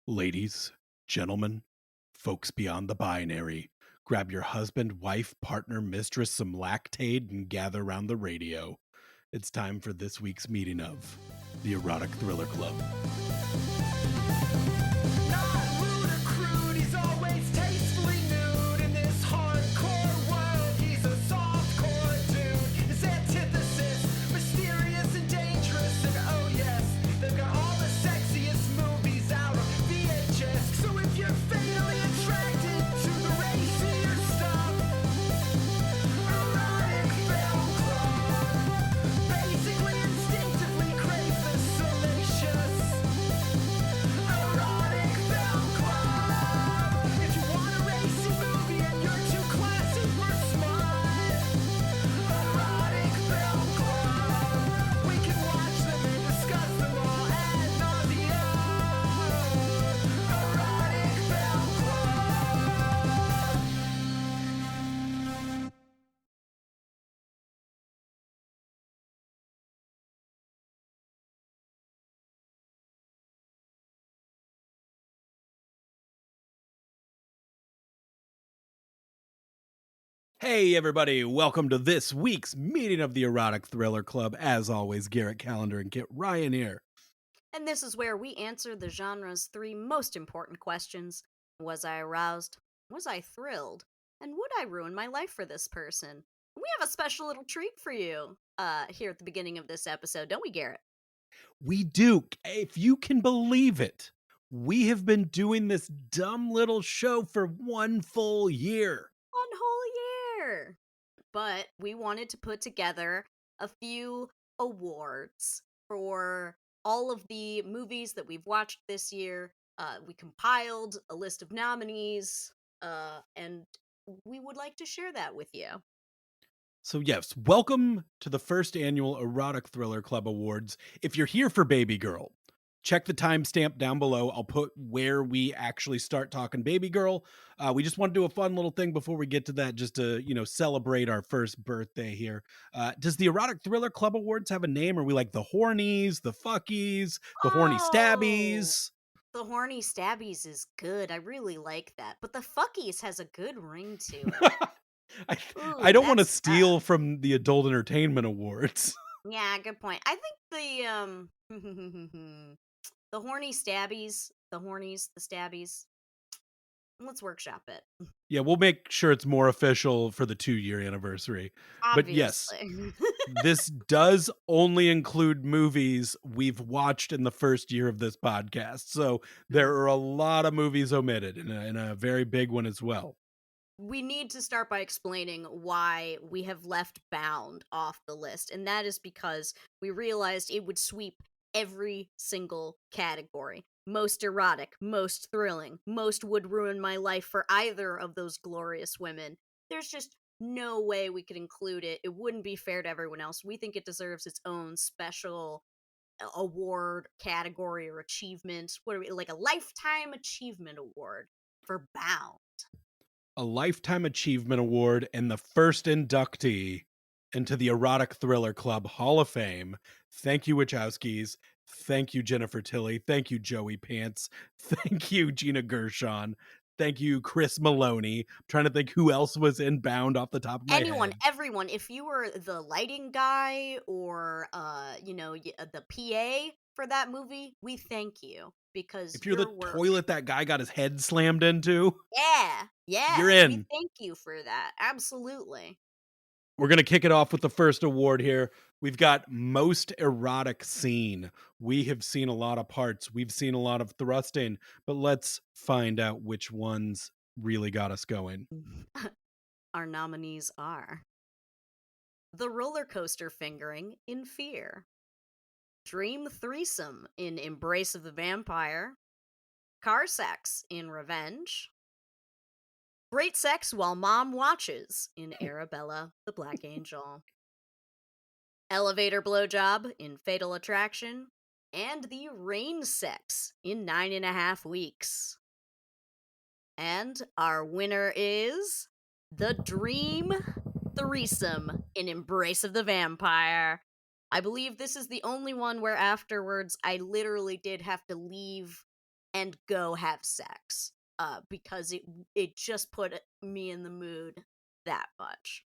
Ladies, gentlemen, folks beyond the binary, grab your husband, wife, partner, mistress, some lactate, and gather around the radio. It's time for this week's meeting of the Erotic Thriller Club. Not rude or crude, he's always tastefully nude. In this hardcore world, he's a softcore dude. His antithesis, mysterious and dangerous. And oh yes, they've got all the sexiest movies out on VHS. So if you're fatally attracted to the racier stuff, Erotic Film Club. Basically, instinctively crave the salacious. Erotic Film Club. If you want a racy movie and you're too classy for smut, Erotic Film Club. We can watch them and discuss them all ad nauseam. Erotic Film Club. Hey, everybody, welcome to this week's meeting of the Erotic Thriller Club. As always, Garrett Callender and Kit Ryan here. And this is where we answer the genre's three most important questions. Was I aroused? Was I thrilled? And would I ruin my life for this person? We have a special little treat for you here at the beginning of this episode, don't we, Garrett? We do, if you can believe it, we have been doing this dumb little show for one full year. 1 whole year! But we wanted to put together a few awards for all of the movies that we've watched this year. We compiled a list of nominees, and we would like to share that with you. So yes, welcome to the first annual Erotic Thriller Club Awards. If you're here for Babygirl, check the timestamp down below. I'll put where we actually start talking Babygirl. We just want to do a fun little thing before we get to that, just to, celebrate our first birthday here. Does the Erotic Thriller Club Awards have a name? Are we like the Hornies, the Fuckies, the Horny Stabbies? The Horny Stabbies is good. I really like that. But the Fuckies has a good ring to it. I don't want to that's steal from the Adult Entertainment Awards. Yeah, good point. I think the Horny Stabbies, the Hornies, the Stabbies. Let's workshop it. Yeah, we'll make sure it's more official for the 2-year anniversary. But yes, Obviously. this does only include movies we've watched in the first year of this podcast. So there are a lot of movies omitted, and a very big one as well. We need to start by explaining why we have left Bound off the list, and that is because we realized it would sweep every single category. Most erotic, most thrilling, most would ruin my life for either of those glorious women. There's just no way we could include it. It wouldn't be fair to everyone else. We think it deserves its own special award category or achievement. What are we, like a Lifetime Achievement Award for Bound? A Lifetime Achievement Award and the first inductee into the Erotic Thriller Club Hall of Fame. Thank you, Wachowskis. Thank you, Jennifer Tilly. Thank you, Joey Pants. Thank you, Gina Gershon. Thank you, Chris Maloney. I'm trying to think who else was in Bound off the top of my head. Everyone. If you were the lighting guy or, the PA for that movie, we thank you because if you're the toilet that guy got his head slammed into, yeah, you're in. We thank you for that. Absolutely. We're going to kick it off with the first award here. We've got Most Erotic Scene. We have seen a lot of parts. We've seen a lot of thrusting, but let's find out which ones really got us going. Our nominees are The Roller Coaster Fingering in Fear, Dream Threesome in Embrace of the Vampire, Car Sex in Revenge, Great Sex While Mom Watches in Arabella the Black Angel, Elevator Blowjob in Fatal Attraction, and the Rain Sex in 9.5 Weeks. And our winner is the Dream Threesome in Embrace of the Vampire. I believe this is the only one where afterwards I literally did have to leave and go have sex. Because it just put me in the mood that much.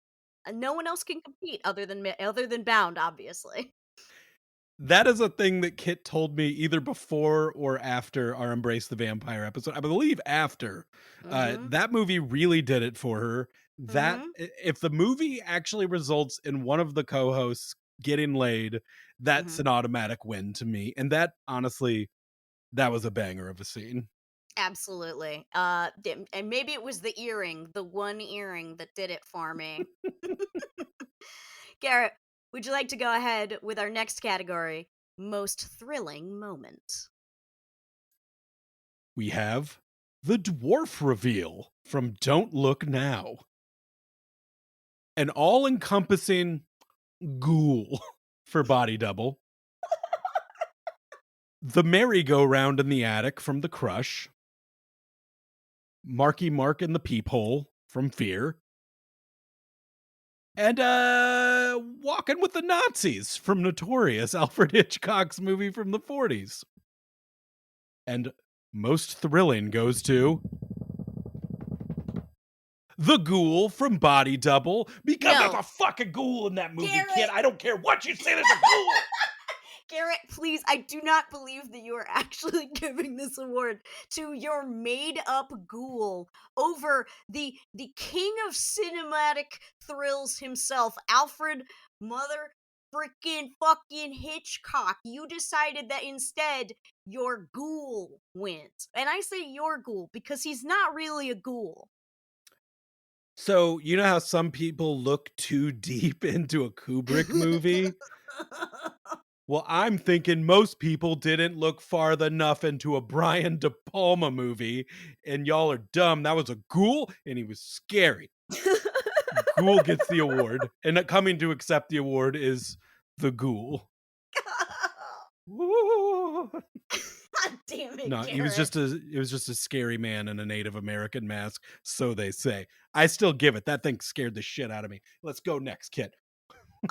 And no one else can compete other than Bound, obviously. That is a thing that Kit told me either before or after our Embrace the Vampire episode. I believe after. Mhm. That movie really did it for her. That Mhm. if the movie actually results in one of the co-hosts getting laid, that's Mhm. an automatic win to me. And that honestly, that was a banger of a scene. Absolutely. And maybe it was the earring, the one earring that did it for me. Garrett, would you like to go ahead with our next category, most thrilling moment? We have the dwarf reveal from Don't Look Now. An all-encompassing ghoul for body double. The merry-go-round in the attic from The Crush. Marky Mark in the peephole from Fear. And Walking with the Nazis from Notorious, Alfred Hitchcock's movie from the 40s. And most thrilling goes to the ghoul from Body Double, because there's No. a fucking ghoul in that movie, kid. Garrett! I don't care what you say, there's a ghoul. Garrett, please, I do not believe that you are actually giving this award to your made-up ghoul over the king of cinematic thrills himself, Alfred Mother freaking fucking Hitchcock. You decided that instead your ghoul wins. And I say your ghoul because he's not really a ghoul. So, you know how some people look too deep into a Kubrick movie? Well, I'm thinking most people didn't look far enough into a Brian De Palma movie, and y'all are dumb. That was a ghoul, and he was scary. Ghoul gets the award, and coming to accept the award is the ghoul. Woo. God damn it, No, Garrett. it was just a scary man in a Native American mask, so they say. I still give it. That thing scared the shit out of me. Let's go next, kid.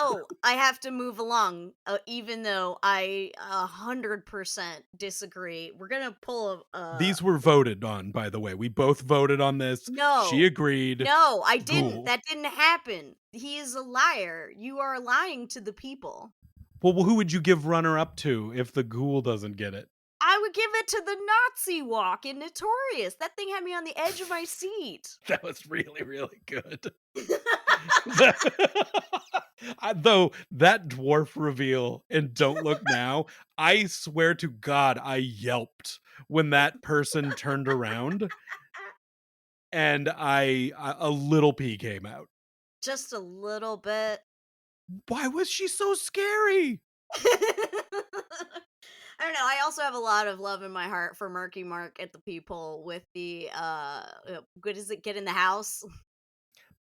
Oh, I have to move along, even though I 100% disagree. We're gonna pull These were voted on, by the way. We both voted on this. She no, agreed. no, I didn't. Ghoul. That didn't happen. He is a liar. You are lying to the people. Well, who would you give runner up to if the ghoul doesn't get it? I would give it to the Nazi walk in Notorious. That thing had me on the edge of my seat. That was really, really good. Though that dwarf reveal and Don't Look Now, I swear to God, I yelped when that person turned around and a little pee came out. Just a little bit. Why was she so scary? I don't know. I also have a lot of love in my heart for Murky Mark at the peephole with the good is it get in the house?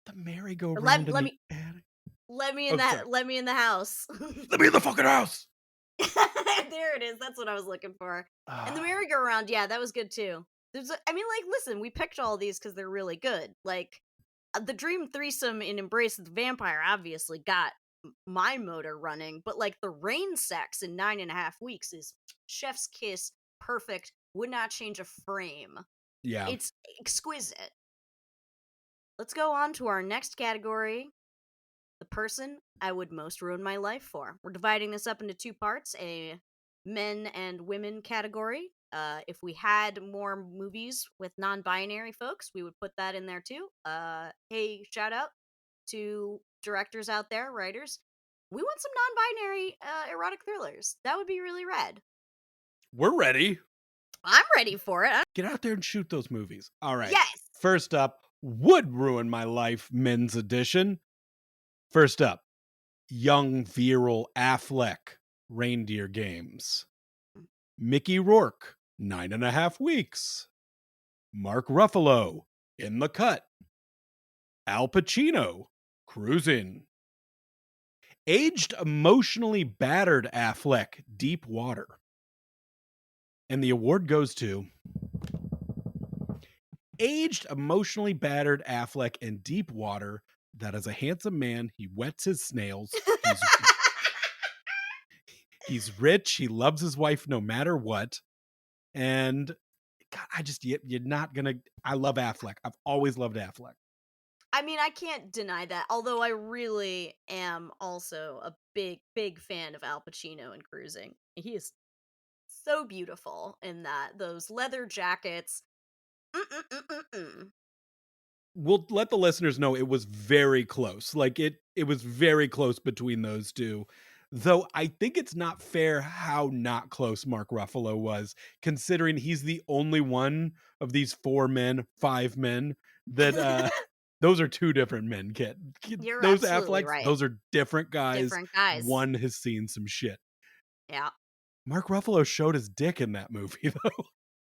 The Or merry-go-round in let the me attic. let me in Oh, that sorry. let me in the house. Let me in the fucking house. There it is. That's what I was looking for. And the Ah, merry-go-round, yeah, that was good too. I mean, like, listen, we picked all these because they're really good. Like, the dream threesome in Embrace of the Vampire obviously got my motor running, but like the rain sex in 9.5 weeks is chef's kiss, perfect. Would not change a frame. yeah. It's exquisite. Let's go on to our next category, the person I would most ruin my life for. We're dividing this up into two parts, a men and women category. If we had more movies with non-binary folks, we would put that in there too. Hey, shout out to directors out there, writers. We want some non-binary erotic thrillers. That would be really rad. We're ready. I'm ready for it. Get out there and shoot those movies. All right. Yes. First up, would ruin my life, men's edition. First up, young virile Affleck, Reindeer Games. Mickey Rourke, 9.5 weeks. Mark Ruffalo, In the Cut. Al Pacino, Cruising. Aged emotionally battered Affleck, Deep Water. And the award goes to aged emotionally battered Affleck in Deep Water. That is a handsome man. He wets his snails. He's rich. He loves his wife no matter what. And God, you're not gonna. I love Affleck. I've always loved Affleck. I mean, I can't deny that. Although I really am also a big, big fan of Al Pacino in Cruising. He is so beautiful in that. Those leather jackets. Mm-mm-mm-mm-mm. We'll let the listeners know it was very close. Like it was very close between those two. Though I think it's not fair how not close Mark Ruffalo was, considering he's the only one of these four men, five men that those are two different men, kid. You're Those absolutely Afflecks, right. those are different guys. Different guys. One has seen some shit. Yeah. Mark Ruffalo showed his dick in that movie though.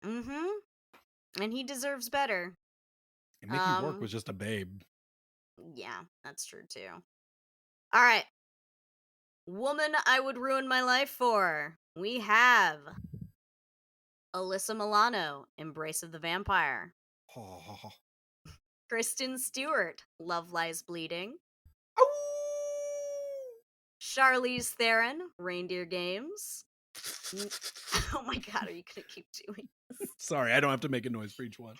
Mm-hmm. And he deserves better. And Mickey Rourke Um, was just a babe. yeah, that's true too. All right. Woman I would ruin my life for. We have Alyssa Milano, Embrace of the Vampire. Oh. Kristen Stewart, Love Lies Bleeding. Ow! Charlize Theron, Reindeer Games. N- oh my god, are you gonna keep doing this? Sorry, I don't have to make a noise for each one.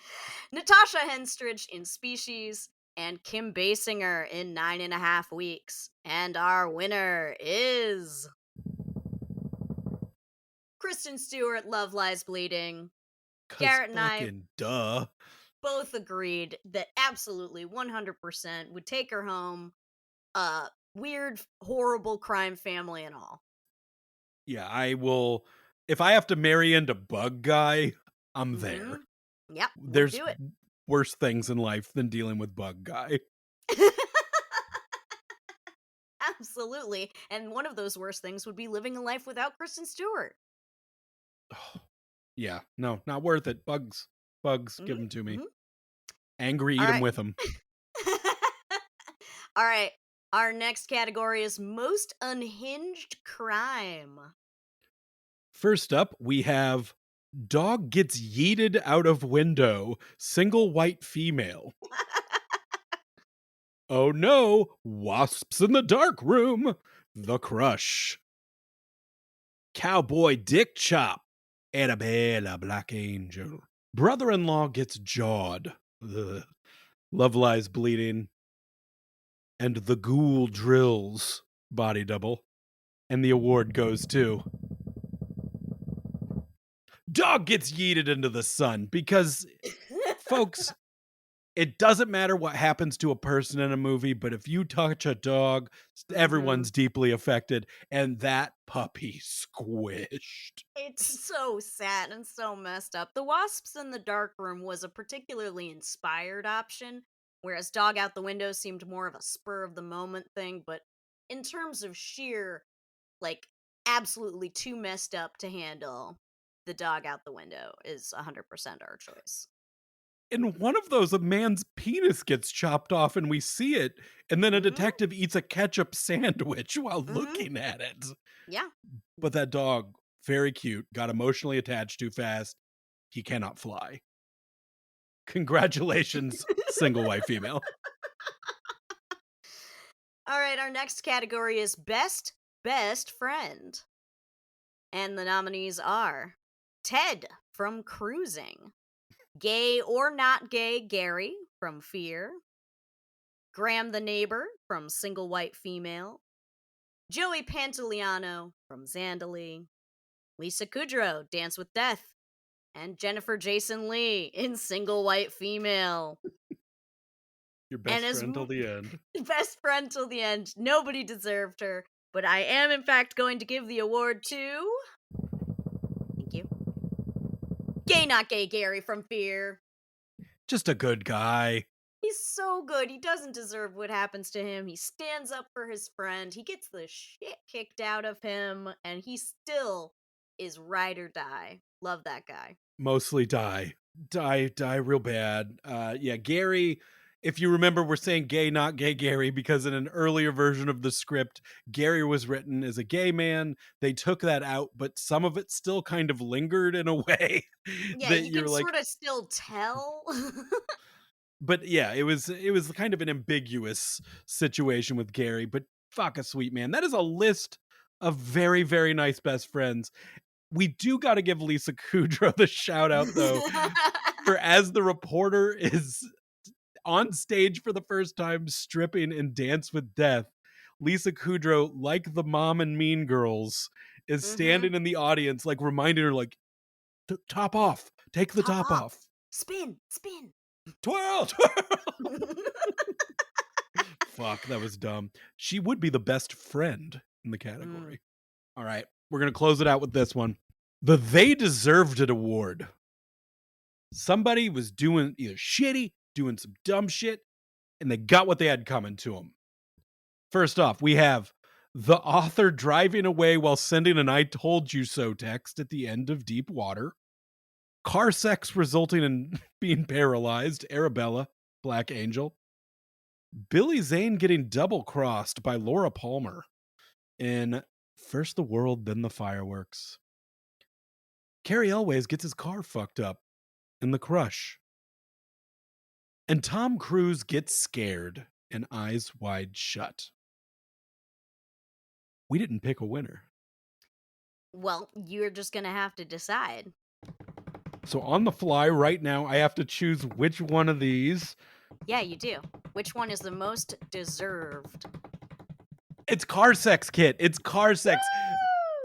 Natasha Henstridge in Species, and Kim Basinger in 9.5 Weeks. And our winner is Kristen Stewart, Love Lies Bleeding. 'Cause Garrett and I fucking duh. both agreed that absolutely 100% would take her home. Weird, horrible crime family and all. Yeah, I will if I have to marry into Bug Guy, I'm there. Mm-hmm. Yep, we'll There's do it. worse things in life than dealing with Bug Guy. Absolutely. And one of those worst things would be living a life without Kristen Stewart. Yeah, no, not worth it. Bugs, Mm-hmm. give them to me. Mm-hmm. Angry, All eat them right. with them. All right. Our next category is most unhinged crime. First up, we have dog gets yeeted out of window, single white female. Oh no, wasps in the dark room. The Crush. Cowboy Dick Chop. Annabella Black Angel. Brother-in-law gets jawed. Ugh. Love Lies Bleeding. And the Ghoul Drills. Body double. And the award goes to Dog Gets Yeeted into the Sun. Because, folks, it doesn't matter what happens to a person in a movie, but if you touch a dog, Mhm. everyone's deeply affected. And that puppy squished. It's so sad and so messed up. The Wasps in the Dark Room was a particularly inspired option, whereas Dog Out the Window seemed more of a spur of the moment thing, but in terms of sheer, like, absolutely too messed up to handle, the Dog Out the Window is 100% our choice. In one of those, a man's penis gets chopped off and we see it, and then a Mhm. detective eats a ketchup sandwich while Mhm. looking at it. Yeah. But that dog, very cute, got emotionally attached too fast. He cannot fly. Congratulations, single white female. All right, our next category is best friend. And the nominees are Ted from Cruising, Gay or Not Gay Gary from Fear, Graham the Neighbor from Single White Female, Joey Pantoliano from Zandali, Lisa Kudrow, Dance with Death, and Jennifer Jason Leigh in Single White Female. Your And best as friend till the end. best friend till the end, nobody deserved her, but I am in fact going to give the award to. Thank you. Gay Not Gay Gary from Fear. Just a good guy. He's so good. He doesn't deserve what happens to him. He stands up for his friend. He gets the shit kicked out of him, and he still is ride or die. Love that guy. Mostly die. Die real bad. Yeah, Gary, if you remember, we're saying gay, not gay Gary, because in an earlier version of the script, Gary was written as a gay man. They took that out, but some of it still kind of lingered in a way Yeah, that you you're can like, sort of still tell. but yeah, it was kind of an ambiguous situation with Gary, but fuck a sweet man. That is a list of very, very nice best friends. We do gotta give Lisa Kudrow the shout out, though, for as the reporter is on stage for the first time stripping in Dance with Death, Lisa Kudrow, like the mom in Mean Girls, is Mhm. standing in the audience, like, reminding her, like, Top off. Take the Top top off. off. Spin, spin. Twirl, twirl." Fuck, that was dumb. She would be the best friend in the Mm. category. All right, we're gonna close it out with this one. The They Deserved It award. Somebody was doing either shitty, doing some dumb shit, and they got what they had coming to them. First off, we have the author driving away while sending an "I told you so" text at the end of Deep Water. Car sex resulting in being paralyzed, Arabella, Black Angel. Billy Zane getting double crossed by Laura Palmer in First the World, Then the Fireworks. Carrie Elways gets his car fucked up in The Crush. And Tom Cruise gets scared in Eyes Wide Shut. We didn't pick a winner. Well, you're just gonna have to decide. So on the fly right now, I have to choose which one of these. Yeah, you do. Which one is the most deserved? It's car sex, Kit. It's car sex.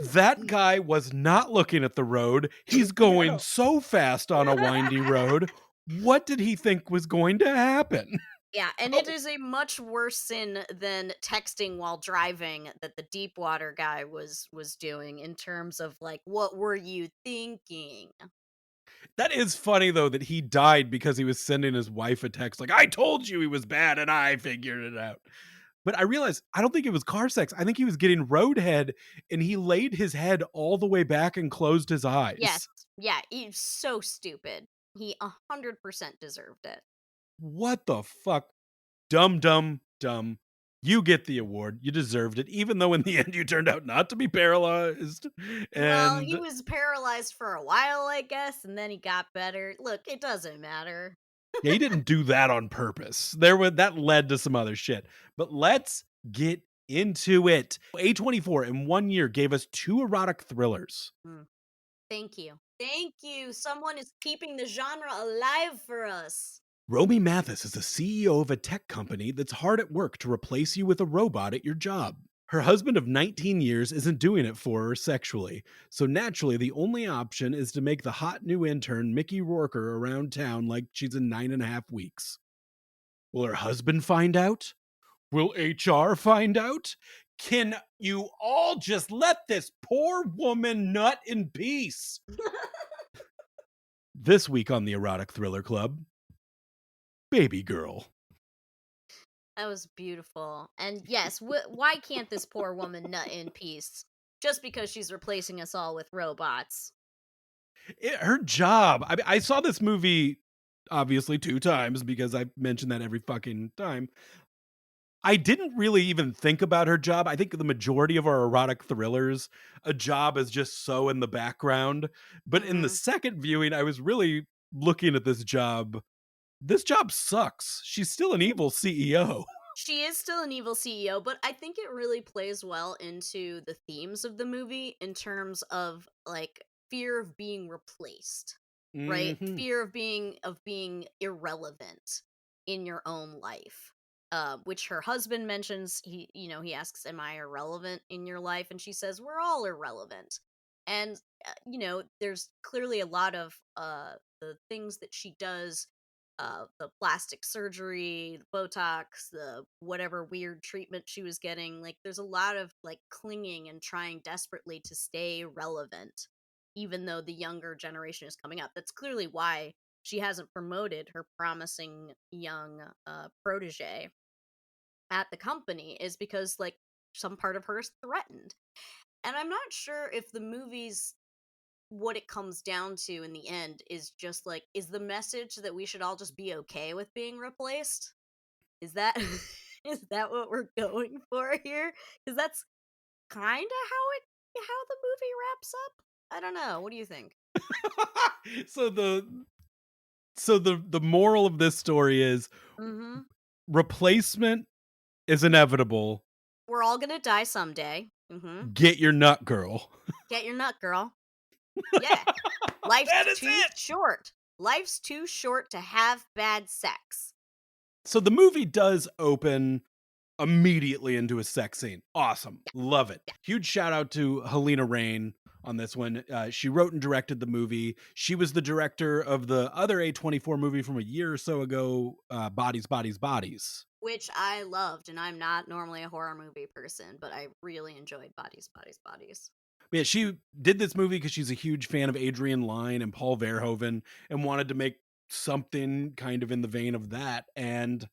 Woo! That guy was not looking at the road. He's going No. so fast on a windy road. What did he think was going to happen? Yeah, and it Oh, is a much worse sin than texting while driving that the deep water guy was doing in terms of like what were you thinking? that is funny though that he died because he was sending his wife a text like, "I told you he was bad and I figured it out." But I realized I don't think it was car sex. I think he was getting roadhead and he laid his head all the way back and closed his Yes. eyes. Yeah, he's so stupid. He 100% deserved it. What the fuck? Dumb, dumb, dumb. You get the award. You deserved it, even though in the end you turned out not to be paralyzed. Well, he And was paralyzed for a while, I guess, and then he got better. Look, it doesn't matter. yeah, he didn't do that on purpose. There was that led to some other shit. But let's get into it. A24 in 1 year gave us two erotic thrillers. Mm, thank you. Thank you. Someone is keeping the genre alive for us. Romy Mathis is the CEO of a tech company that's hard at work to replace you with a robot at your job. Her husband of 19 years isn't doing it for her sexually, so naturally the only option is to make the hot new intern Mickey Rourke around town like she's in 9.5 weeks. Will her husband find out? Will HR find out? Can you all just let this poor woman nut in peace? This week on the Erotic Thriller Club, Babygirl. That was beautiful. And yes, why can't this poor woman nut in peace? Just because she's replacing us all with robots. Her job. I saw this movie obviously two times because I mention that every fucking time. I didn't really even think about her job. I think the majority of our erotic thrillers, a job is just so in the background. But in the Hmm. second viewing, I was really looking at this job. This job sucks. She's still an evil CEO. She is still an evil CEO, but I think it really plays well into the themes of the movie in terms of like fear of being replaced, right? Hmm. Fear of being irrelevant in your own life. Which her husband mentions. He asks, "Am I irrelevant in your life?" And she says, "We're all irrelevant." And there's clearly a lot of the things that she does, the plastic surgery, the Botox, the whatever weird treatment she was getting. Like, there's a lot of like clinging and trying desperately to stay relevant, even though the younger generation is coming up. That's clearly why she hasn't promoted her promising young protege at the company, is because like some part of her is threatened. And I'm not sure if the movie's what it comes down to in the end is just like, is the message that we should all just be okay with being replaced? Is that is that what we're going for here? Because that's kind of how the movie wraps up. I don't know. What do you think? so the moral of this story is Mm-hmm. replacement is inevitable. We're all gonna die someday. Mm-hmm. Get your nut girl. Get your nut, girl. Yeah. That Life's is too it. short. Life's too short to have bad sex. So the movie does open immediately into a sex scene. Awesome. Yeah, Love it. yeah. Huge shout out to Helena Rain on this one. She wrote and directed the movie. She was the director of the other A24 movie from a year or so ago, Bodies, Bodies, Bodies. Which I loved, and I'm not normally a horror movie person, but I really enjoyed Bodies, Bodies, Bodies. Yeah, she did this movie because she's a huge fan of Adrian Lyne and Paul Verhoeven and wanted to make something kind of in the vein of that. And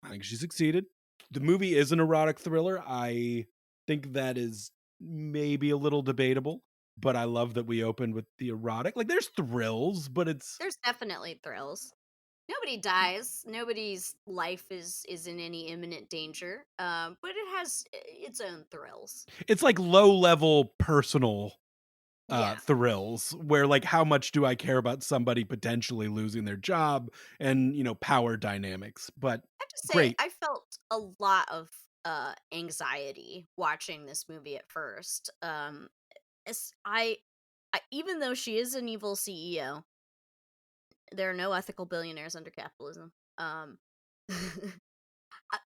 I think she succeeded. The movie is an erotic thriller. I think that is maybe a little debatable, but I love that we opened with the erotic. Like there's thrills, but it's There's definitely thrills. Nobody dies. Nobody's life is in any imminent danger. But it has its own thrills. it's like low level personal Yeah. thrills where like how much do I care about somebody potentially losing their job and power dynamics. But I have to say, great. I felt a lot of anxiety watching this movie at first. As I even though she is an evil CEO, there are no ethical billionaires under capitalism.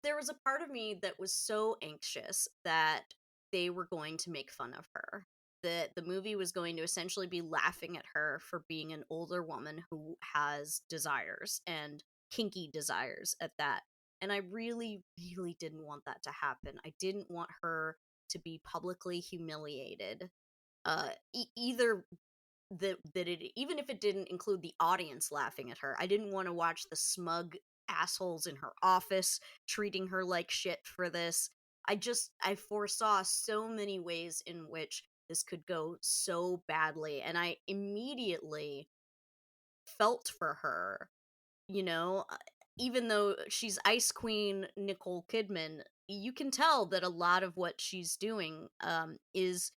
There was a part of me that was so anxious that they were going to make fun of her. That the movie was going to essentially be laughing at her for being an older woman who has desires and kinky desires at that. And I really, really didn't want that to happen. I didn't want her to be publicly humiliated. Either that it even if it didn't include the audience laughing at her, I didn't want to watch the smug assholes in her office treating her like shit for this. I foresaw so many ways in which this could go so badly, and I immediately felt for her, you know, even though she's Ice Queen Nicole Kidman, you can tell that a lot of what she's doing is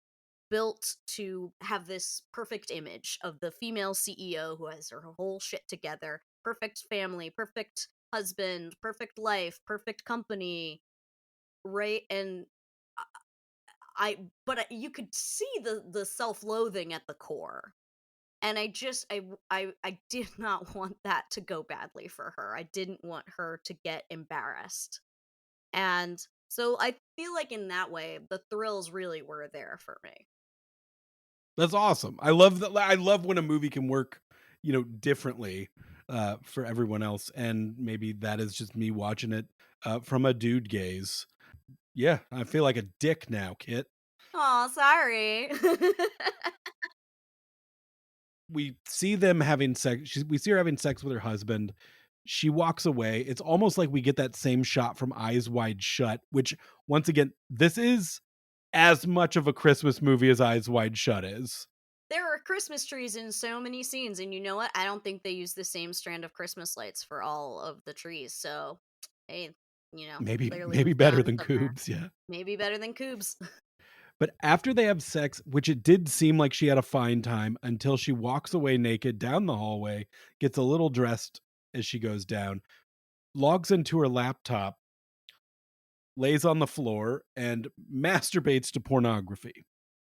built to have this perfect image of the female CEO who has her whole shit together, perfect family, perfect husband, perfect life, perfect company, right? And you could see the self-loathing at the core. And I did not want that to go badly for her. I didn't want her to get embarrassed. And so I feel like in that way the thrills really were there for me. That's awesome. I love that. I love when a movie can work, differently for everyone else. And maybe that is just me watching it from a dude gaze. Yeah, I feel like a dick now, Kit. Oh, sorry. We see them having sex. We see her having sex with her husband. She walks away. It's almost like we get that same shot from Eyes Wide Shut, which, once again, this is as much of a Christmas movie as Eyes Wide Shut is. There are Christmas trees in so many scenes, and you know what? I don't think they use the same strand of Christmas lights for all of the trees. So, hey, clearly Maybe we've better done than something there. Coobs, yeah. Maybe better than Coobs. But after they have sex, which it did seem like she had a fine time until she walks away naked down the hallway, gets a little dressed as she goes down, logs into her laptop, lays on the floor, and masturbates to pornography.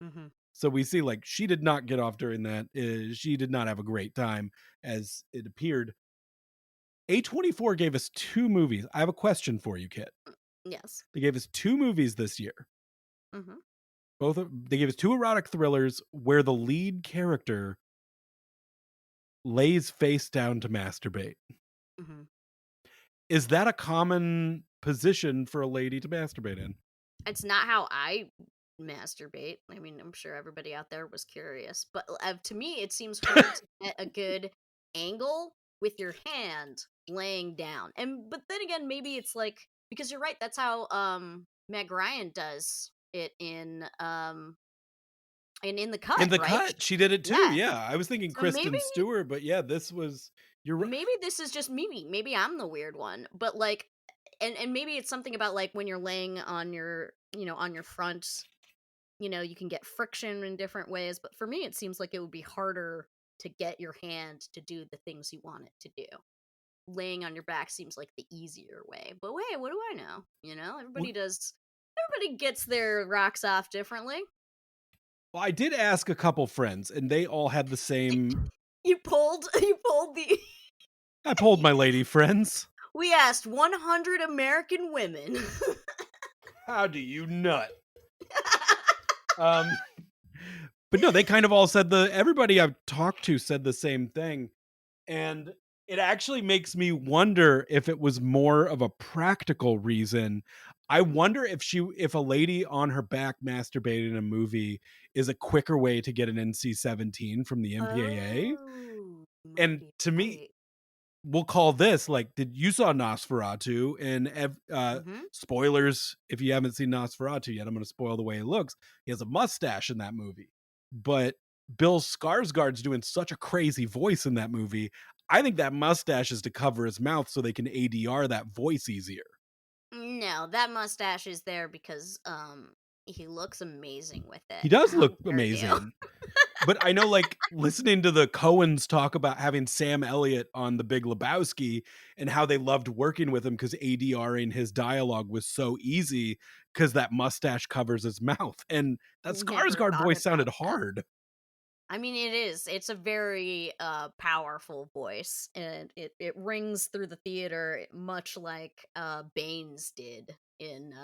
Hmm. So we see like she did not get off during that. She did not have a great time as it appeared. A24 gave us two movies. I have a question for you, Kit. Yes. They gave us two movies this year. Hmm. They gave us two erotic thrillers where the lead character lays face down to masturbate. Hmm. Is that a common position for a lady to masturbate in? It's not how I masturbate. I mean, I'm sure everybody out there was curious, but to me, it seems hard to get a good angle with your hand laying down. And but then again, maybe it's like because you're right. That's how Meg Ryan does it in the In cut, The right? Cut, she did it too. Yeah. Yeah, I was thinking So maybe Kristen Stewart, but yeah, this was you're right. maybe this is just me. Maybe I'm the weird one. But like and maybe it's something about like when you're laying on your on your front, you can get friction in different ways, but for me it seems like it would be harder to get your hand to do the things you want it to do. Laying on your back seems like the easier way. But wait, what do I know? Everybody gets their rocks off differently. Well, I did ask a couple friends, and they all had the same. You pulled you pulled the I polled my lady friends. We asked 100 American women. How do you nut? Um, but no, they kind of all said everybody I've talked to said the same thing. And it actually makes me wonder if it was more of a practical reason. I wonder if a lady on her back masturbating in a movie is a quicker way to get an NC-17 from the MPAA. Oh, you might And be to me, right. we'll call this like, did you saw Nosferatu and Mhm. spoilers if you haven't seen Nosferatu yet, I'm going to spoil the way he looks. He has a mustache in that movie, but Bill Skarsgård's doing such a crazy voice in that movie. I think that mustache is to cover his mouth so they can ADR that voice easier. No, that mustache is there because, he looks amazing with it. He does How look dare you? amazing. But I know, like, listening to the Coens talk about having Sam Elliott on The Big Lebowski and how they loved working with him because ADRing his dialogue was so easy because that mustache covers his mouth, and that Never Skarsgård thought voice about sounded that. hard. I mean, it is. It's a very, powerful voice, and it rings through the theater much like, Bane's did in,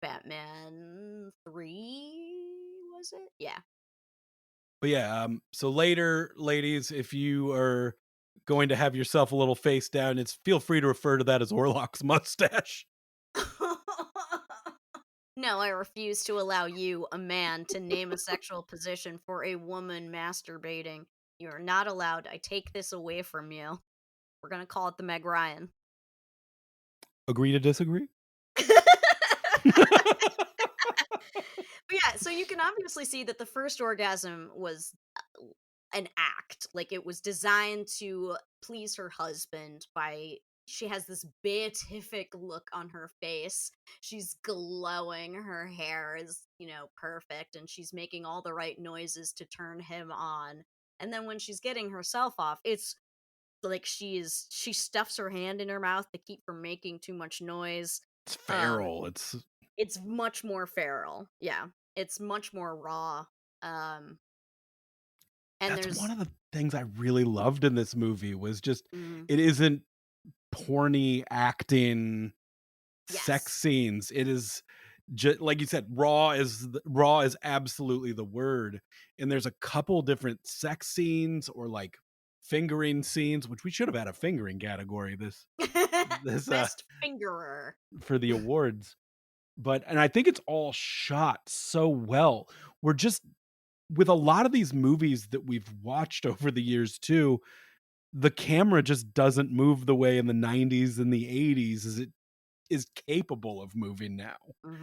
Batman 3, was it? Yeah. But yeah, so later, ladies, if you are going to have yourself a little face down, it's feel free to refer to that as Orlok's mustache. No, I refuse to allow you, a man, to name a sexual position for a woman masturbating. You are not allowed. I take this away from you. We're gonna call it the Meg Ryan. Agree to disagree? But yeah, so you can obviously see that the first orgasm was an act. Like it was designed to please her husband by she has this beatific look on her face. She's glowing, her hair is, perfect, and she's making all the right noises to turn him on. And then when she's getting herself off, it's like she stuffs her hand in her mouth to keep from making too much noise. It's Um feral, it's much more feral. Yeah. It's much more raw. Um, and that's one there's of the things I really loved in this movie was just mm, it isn't porny acting sex yes. scenes. It is just like you said, raw is absolutely the word. And there's a couple different sex scenes or like fingering scenes, which we should have had a fingering category this Best fingerer. for the awards. But and I think it's all shot so well. We're just with a lot of these movies that we've watched over the years too, the camera just doesn't move the way in the 90s and the 80s as it is capable of moving now. Hmm.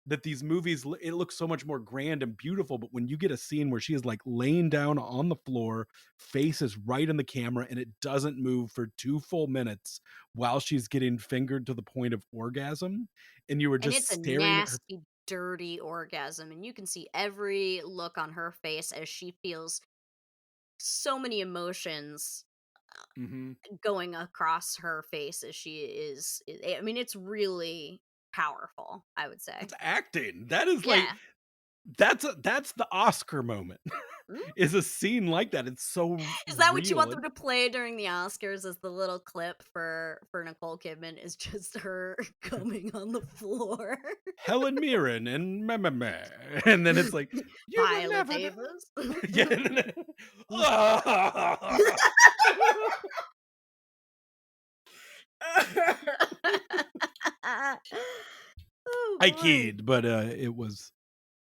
That these movies, it looks so much more grand and beautiful, but when you get a scene where she is like laying down on the floor, face is right in the camera, and it doesn't move for 2 full minutes while she's getting fingered to the point of orgasm, and you were And just it's a staring at her. nasty, dirty orgasm. And you can see every look on her face as she feels so many emotions Mhm. going across her face as she I mean, it's really powerful, I would say. That's acting. That is like Yeah. that's the Oscar moment, is a scene like that. It's so Is that what you want real. them to play during the Oscars as the little clip for Nicole Kidman is just her coming on the floor? Helen Mirren and meh, meh, meh. And then it's like, "You will Viola never know." Davis. Yeah, and then Oh I boy. keyed, but, it was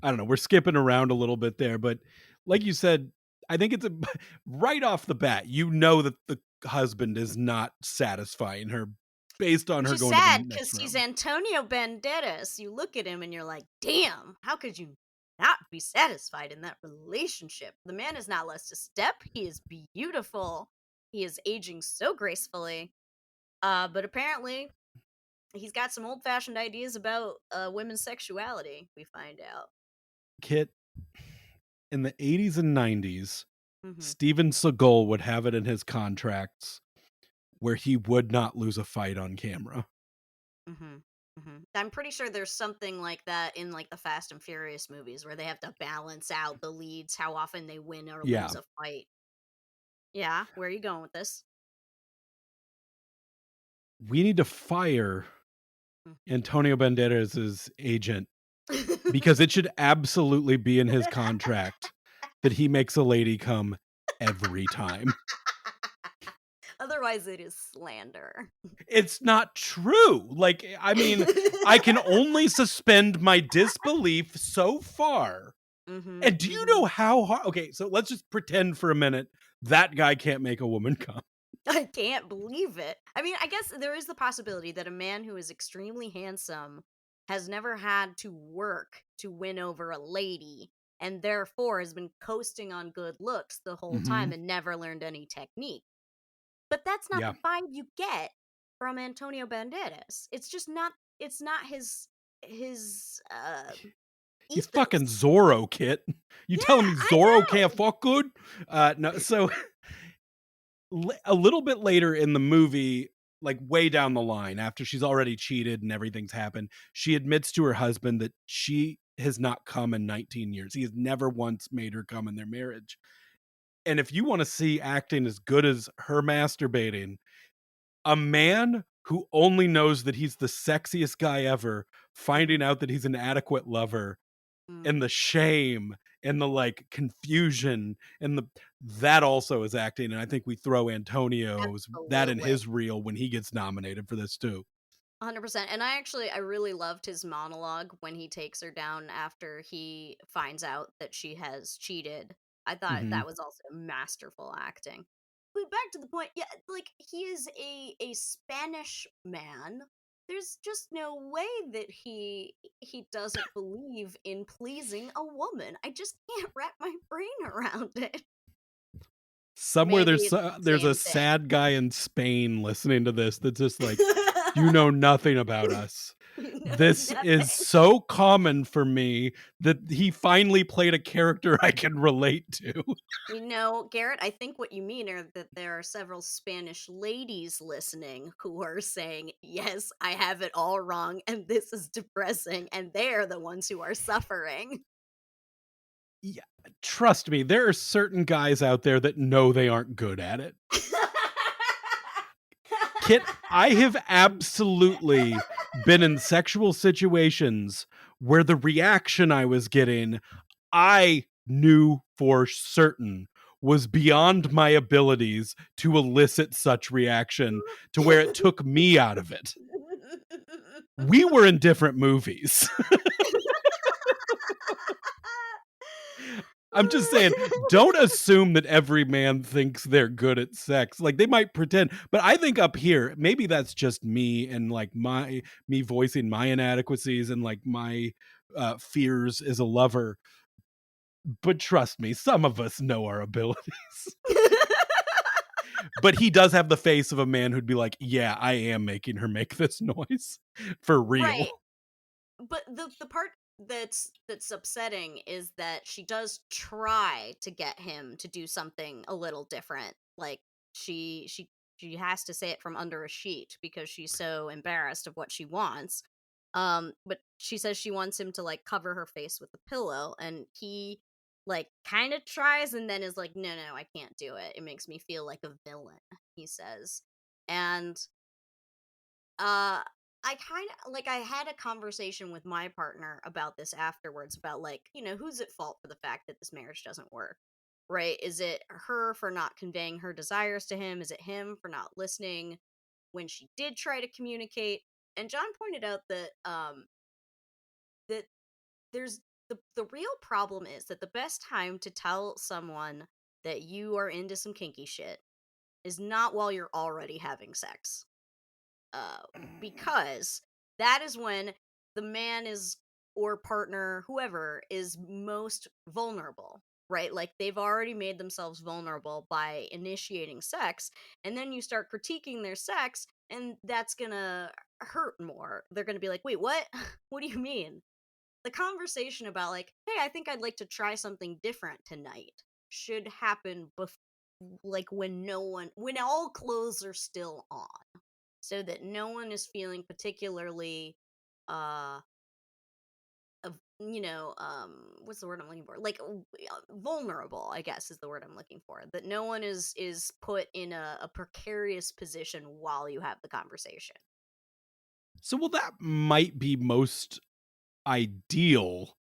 I don't know, we're skipping around a little bit there, but like you said, I think it's a right off the bat, you know that the husband is not satisfying her based on Which her is going to the sad because next he's room. Antonio Banderas. You look at him and you're like, damn, how could you not be satisfied in that relationship? The man has not lost a step. He is beautiful. He is aging so gracefully. But apparently he's got some old fashioned ideas about women's sexuality, we find out. Kit, in the '80s and '90s, Hmm. Steven Seagal would have it in his contracts where he would not lose a fight on camera. Hmm. I'm pretty sure there's something like that in like the Fast and Furious movies where they have to balance out the leads, how often they win or Yeah. lose a fight. Yeah, where are you going with this? We need to fire Antonio Banderas' agent because it should absolutely be in his contract that he makes a lady come every time. Otherwise, it is slander. It's not true. Like, I mean, I can only suspend my disbelief so far. Mhm, And do you know mhm. how hard? Okay, so let's just pretend for a minute that guy can't make a woman come. I can't believe it. I mean, I guess there is the possibility that a man who is extremely handsome has never had to work to win over a lady and therefore has been coasting on good looks the whole time Mhm. and never learned any technique. But that's not Yeah. the vibe you get from Antonio Banderas. It's not his He's fucking ethos. Zorro, Kit. You Yeah, telling me I Zorro can't know. fuck good? No, so a little bit later in the movie, like way down the line, after she's already cheated and everything's happened, she admits to her husband that she has not come in 19 years. He has never once made her come in their marriage. And if you want to see acting as good as her masturbating, a man who only knows that he's the sexiest guy ever, Mhm. finding out that he's an adequate lover, and Mm, the shame and the like confusion and the that also is acting. And I think we throw Antonio's that in absolutely. his reel when he gets nominated for this too. 100%. And I really loved his monologue when he takes her down after he finds out that she has cheated. I thought Hmm. that was also masterful acting. But back to the point, yeah, like he is a Spanish man. There's just no way that he doesn't believe in pleasing a woman. I just can't wrap my brain around it. Somewhere Maybe it's the there's a same thing. sad guy in Spain listening to this that's just like, you know nothing about us. No, This is nothing. so common for me that he finally played a character I can relate to. You know, Garrett, I think what you mean are that there are several Spanish ladies listening who are saying, yes, I have it all wrong, and this is depressing, and they're the ones who are suffering. Yeah, trust me, there are certain guys out there that know they aren't good at it. Kit, I have absolutely been in sexual situations where the reaction I was getting, I knew for certain was beyond my abilities to elicit such reaction to where it took me out of it. We were in different movies. I'm just saying, don't assume that every man thinks they're good at sex. Like they might pretend, but I think up here, maybe that's just me and like me voicing my inadequacies and like my fears as a lover. But trust me, some of us know our abilities. But he does have the face of a man who'd be like, "Yeah, I am making her make this noise for Right. real." But the part that's upsetting is that she does try to get him to do something a little different. Like she has to say it from under a sheet because she's so embarrassed of what she wants. But she says she wants him to like cover her face with a pillow, and he like kind of tries and then is like, "No, no, I can't do it. It makes me feel like a villain," he says. And uh, I kind of like I had a conversation with my partner about this afterwards about like, who's at fault for the fact that this marriage doesn't work? Right? Is it her for not conveying her desires to him? Is it him for not listening when she did try to communicate? And John pointed out that there's the real problem is that the best time to tell someone that you are into some kinky shit is not while you're already having sex, uh, because that is when the man is or partner, whoever, is most vulnerable, right? Like they've already made themselves vulnerable by initiating sex, and then you start critiquing their sex, and that's gonna hurt more. They're gonna be like, wait, what? What do you mean? The conversation about, like, hey, I think I'd like to try something different tonight should happen like when all clothes are still on so that no one is feeling particularly what's the word I'm looking for? Like vulnerable, I guess is the word I'm looking for. That no one is put in a precarious position while you have the conversation. So, well, that might be most ideal.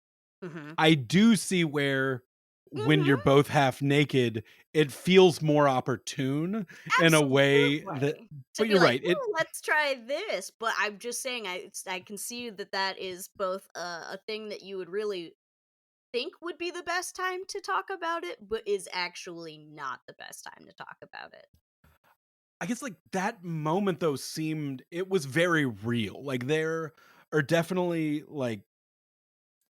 Mm-hmm. I do see where when you're Mm-hmm. both half naked, it feels more opportune in a way that, Absolutely. To but be you're like, right. It "Ooh, let's try this," but I'm just saying, I can see that that is both a thing that you would really think would be the best time to talk about it, but is actually not the best time to talk about it. I guess like that moment though seemed it was very real. Like there are definitely like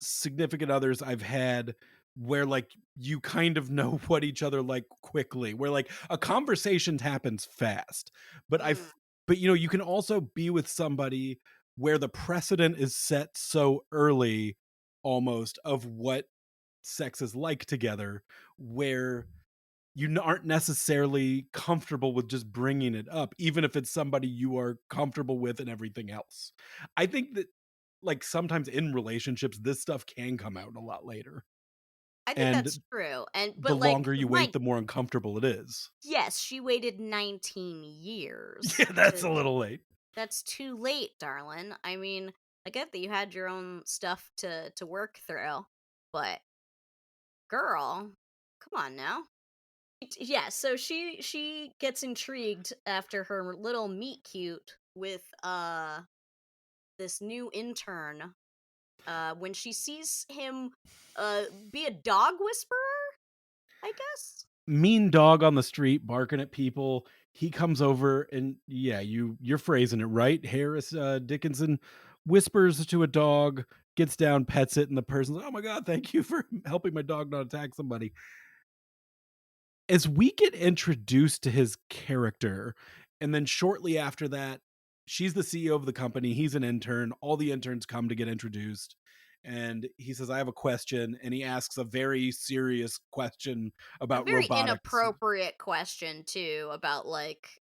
significant others I've had where like you kind of know what each other like quickly, where like a conversation happens fast. But Mm, but you know, you can also be with somebody where the precedent is set so early almost of what sex is like together, where aren't necessarily comfortable with just bringing it up, even if it's somebody you are comfortable with and everything else. I think that, like, sometimes in relationships, this stuff can come out a lot later, I think that's and true, and the but, like, longer you my wait, the more uncomfortable it is. yes, she waited 19 years Yeah, that's to a little late. that's too late, darling. I mean, I get that you had your own stuff to work through, but girl, come on now. Yeah, so she gets intrigued after her little meet cute with this new intern when she sees him be a dog whisperer, I guess. Mean dog on the street barking at people. He comes over and yeah, you're phrasing it right. Harris Dickinson whispers to a dog, gets down, pets it, and the person's like, "Oh my god, thank you for helping my dog not attack somebody." As we get introduced to his character, and then shortly after that, she's the CEO of the company, he's an intern, all the interns come to get introduced, and he says, "I have a question," and he asks a very serious question A about very robotics. inappropriate question too about like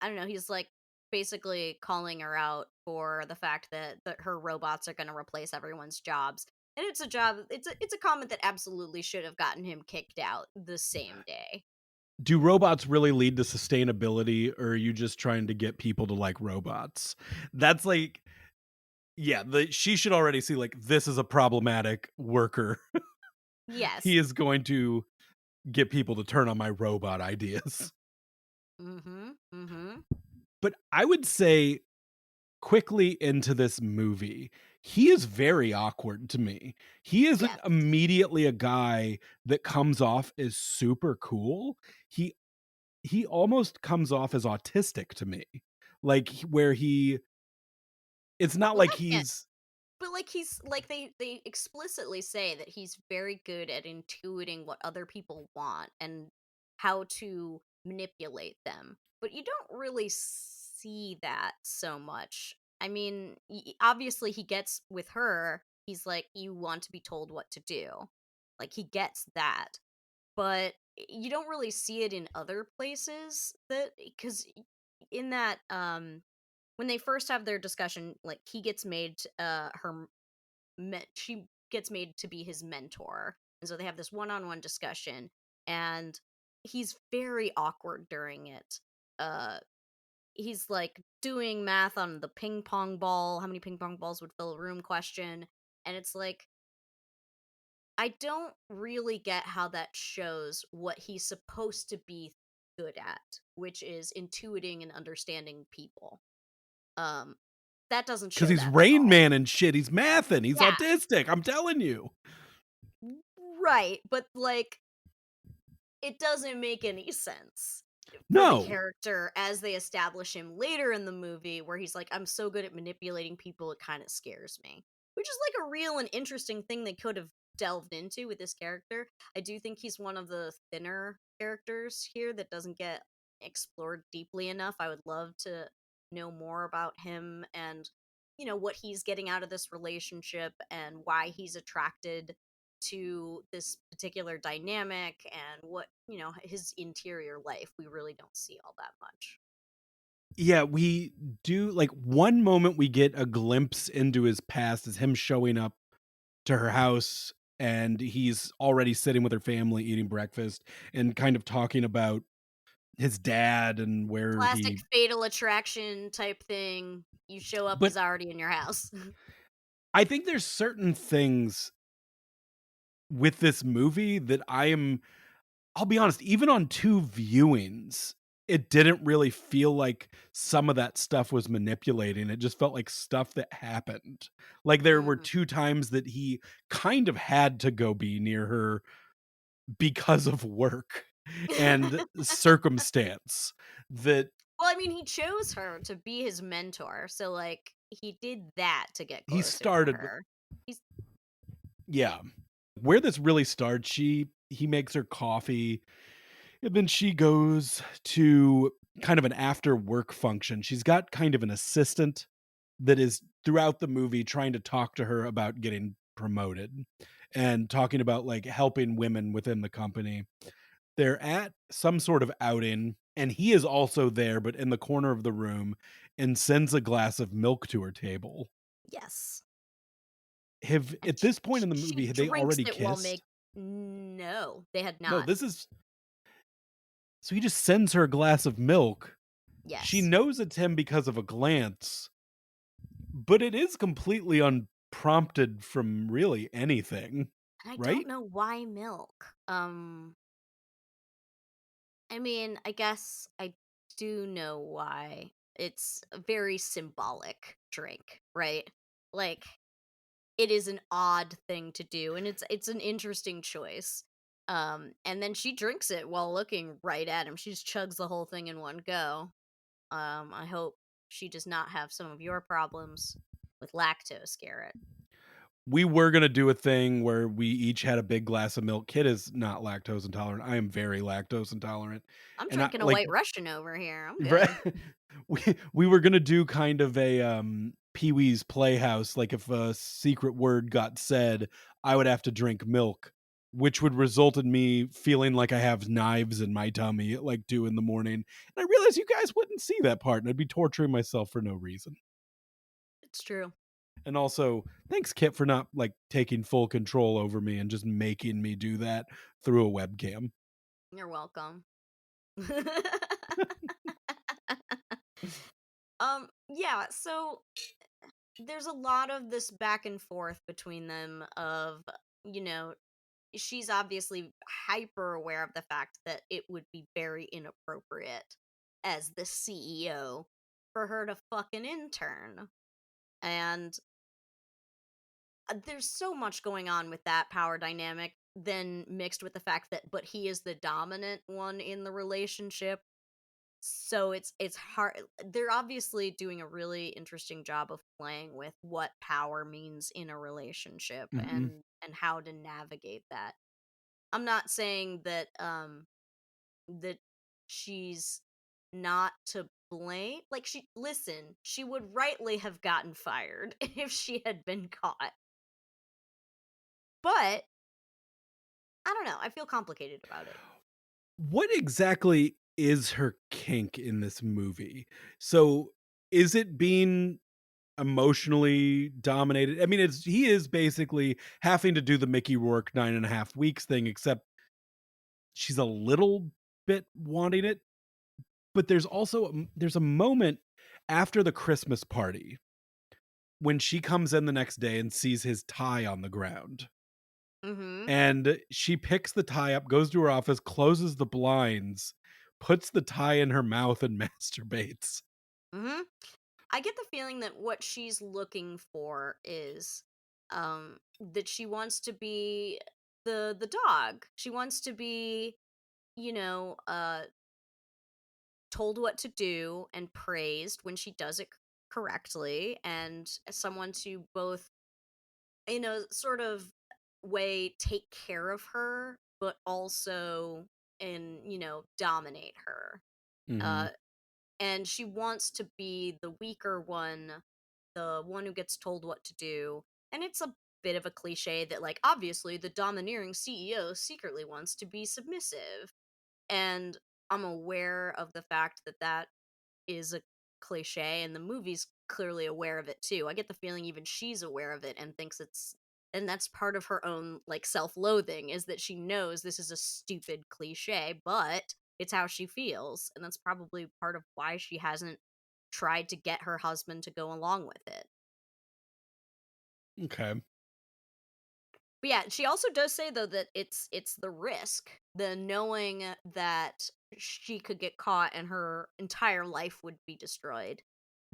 I don't know, he's like basically calling her out for the fact that her robots are going to replace everyone's jobs. And it's a job it's a comment that absolutely should have gotten him kicked out the same day. Do robots really lead to sustainability, or are you just trying to get people to like robots? That's like, yeah, she should already see like this is a problematic worker. Yes. He is going to get people to turn on my robot ideas. Mhm. Mhm. But I would say quickly into this movie, he is very awkward to me. He isn't Yes. immediately a guy that comes off as super cool. He he almost comes off as autistic to me. Like where he it's not Well, like that can't he's but like he's like they explicitly say that he's very good at intuiting what other people want and how to manipulate them. But you don't really see that so much. I mean, obviously he gets with her. He's like you want to be told what to do. Like he gets that. But you don't really see it in other places that cuz in that when they first have their discussion, like he gets made she gets made to be his mentor, and so they have this one-on-one discussion, and he's very awkward during it. Uh, he's like doing math on the ping pong ball, how many ping pong balls would fill a room question, and it's like I don't really get how that shows what he's supposed to be good at, which is intuiting and understanding people. Um, that doesn't because show he's that at Rain all. Man and shit. He's mathing. He's Yeah, autistic. I'm telling you. right. But like, it doesn't make any sense for the No, character as they establish him later in the movie, where he's like, I'm so good at manipulating people, it kind of scares me. Which is like a real and interesting thing they could have delved into with this character. I do think he's one of the thinner characters here that doesn't get explored deeply enough. I would love to know more about him and, what he's getting out of this relationship and why he's attracted to this particular dynamic and what his interior life we really don't see all that much. Yeah, we do like one moment we get a glimpse into his past is him showing up to her house and he's already sitting with her family eating breakfast and kind of talking about his dad and where Classic he fatal attraction type thing. You show up, but he's already in your house. I think there's certain things with this movie that I'll be honest, even on 2 viewings, it didn't really feel like some of that stuff was manipulating, it just felt like stuff that happened. Like, there were Mm. 2 times that he kind of had to go be near her because of work and circumstance that Well, I mean, he chose her to be his mentor, so, like, he did that to get he closer to started with her. He's yeah. Where this really starts, he makes her coffee, and then she goes to kind of an after work function. She's got kind of an assistant that is throughout the movie trying to talk to her about getting promoted and talking about like helping women within the company. They're at some sort of outing and he is also there but in the corner of the room and sends a glass of milk to her table. yes, Have and at this point in the she movie had they drinks already it while kissed? make No, they had No, not. this is so he just sends her a glass of milk. She Yes, knows it's him because of a glance, but it is completely unprompted from really anything, and I don't right? know why milk. I mean, I guess I do know why. It's a very symbolic drink, right? Like, it is an odd thing to do, and it's an interesting choice. And then she drinks it while looking right at him. She just chugs the whole thing in one go. I hope she does not have some of your problems with lactose, Garrett. We were gonna do a thing where we each had a big glass of milk. Kid is not lactose intolerant. I am very lactose intolerant, I'm and I drinking a like White Russian over here. I'm right. good. We were gonna do kind of a, Pee-wee's Playhouse, like, if a secret word got said, I would have to drink milk, which would result in me feeling like I have knives in my tummy at, like, 2 in the morning, and I realized you guys wouldn't see that part, and I'd be torturing myself for no reason. It's true. And also, thanks, Kit, for not, like, taking full control over me and just making me do that through a webcam. You're welcome. Yeah, so there's a lot of this back and forth between them of, you know, she's obviously hyper aware of the fact that it would be very inappropriate as the CEO for her to fuck an intern. And there's so much going on with that power dynamic, then mixed with the fact that but he is the dominant one in the relationship. So it's hard. They're obviously doing a really interesting job of playing with what power means in a relationship Mhm, and how to navigate that. I'm not saying that that she's not to blame. Like, she would rightly have gotten fired if she had been caught. But I don't know. I feel complicated about it. what exactly is her kink in this movie? So, is it being emotionally dominated? I mean, it's he is basically having to do the Mickey Rourke 9.5 weeks thing, except she's a little bit wanting it, but there's also there's a moment after the Christmas party when she comes in the next day and sees his tie on the ground. Mhm. And she picks the tie up, goes to her office, closes the blinds, puts the tie in her mouth, and masturbates. Mhm. I get the feeling that what she's looking for is that she wants to be the dog. She wants to be, you know, told what to do and praised when she does it correctly, and as someone to both, sort of way take care of her but also dominate her. Mhm, uh and she wants to be the weaker one, the one who gets told what to do. And it's a bit of a cliche that, like, obviously the domineering CEO secretly wants to be submissive. And I'm aware of the fact that that is a cliche, and the movie's clearly aware of it too. I get the feeling even she's aware of it and thinks it's, and that's part of her own like self-loathing, is that she knows this is a stupid cliche, but it's how she feels, and that's probably part of why she hasn't tried to get her husband to go along with it. Okay. But yeah, she also does say though that it's the risk, the knowing that she could get caught and her entire life would be destroyed,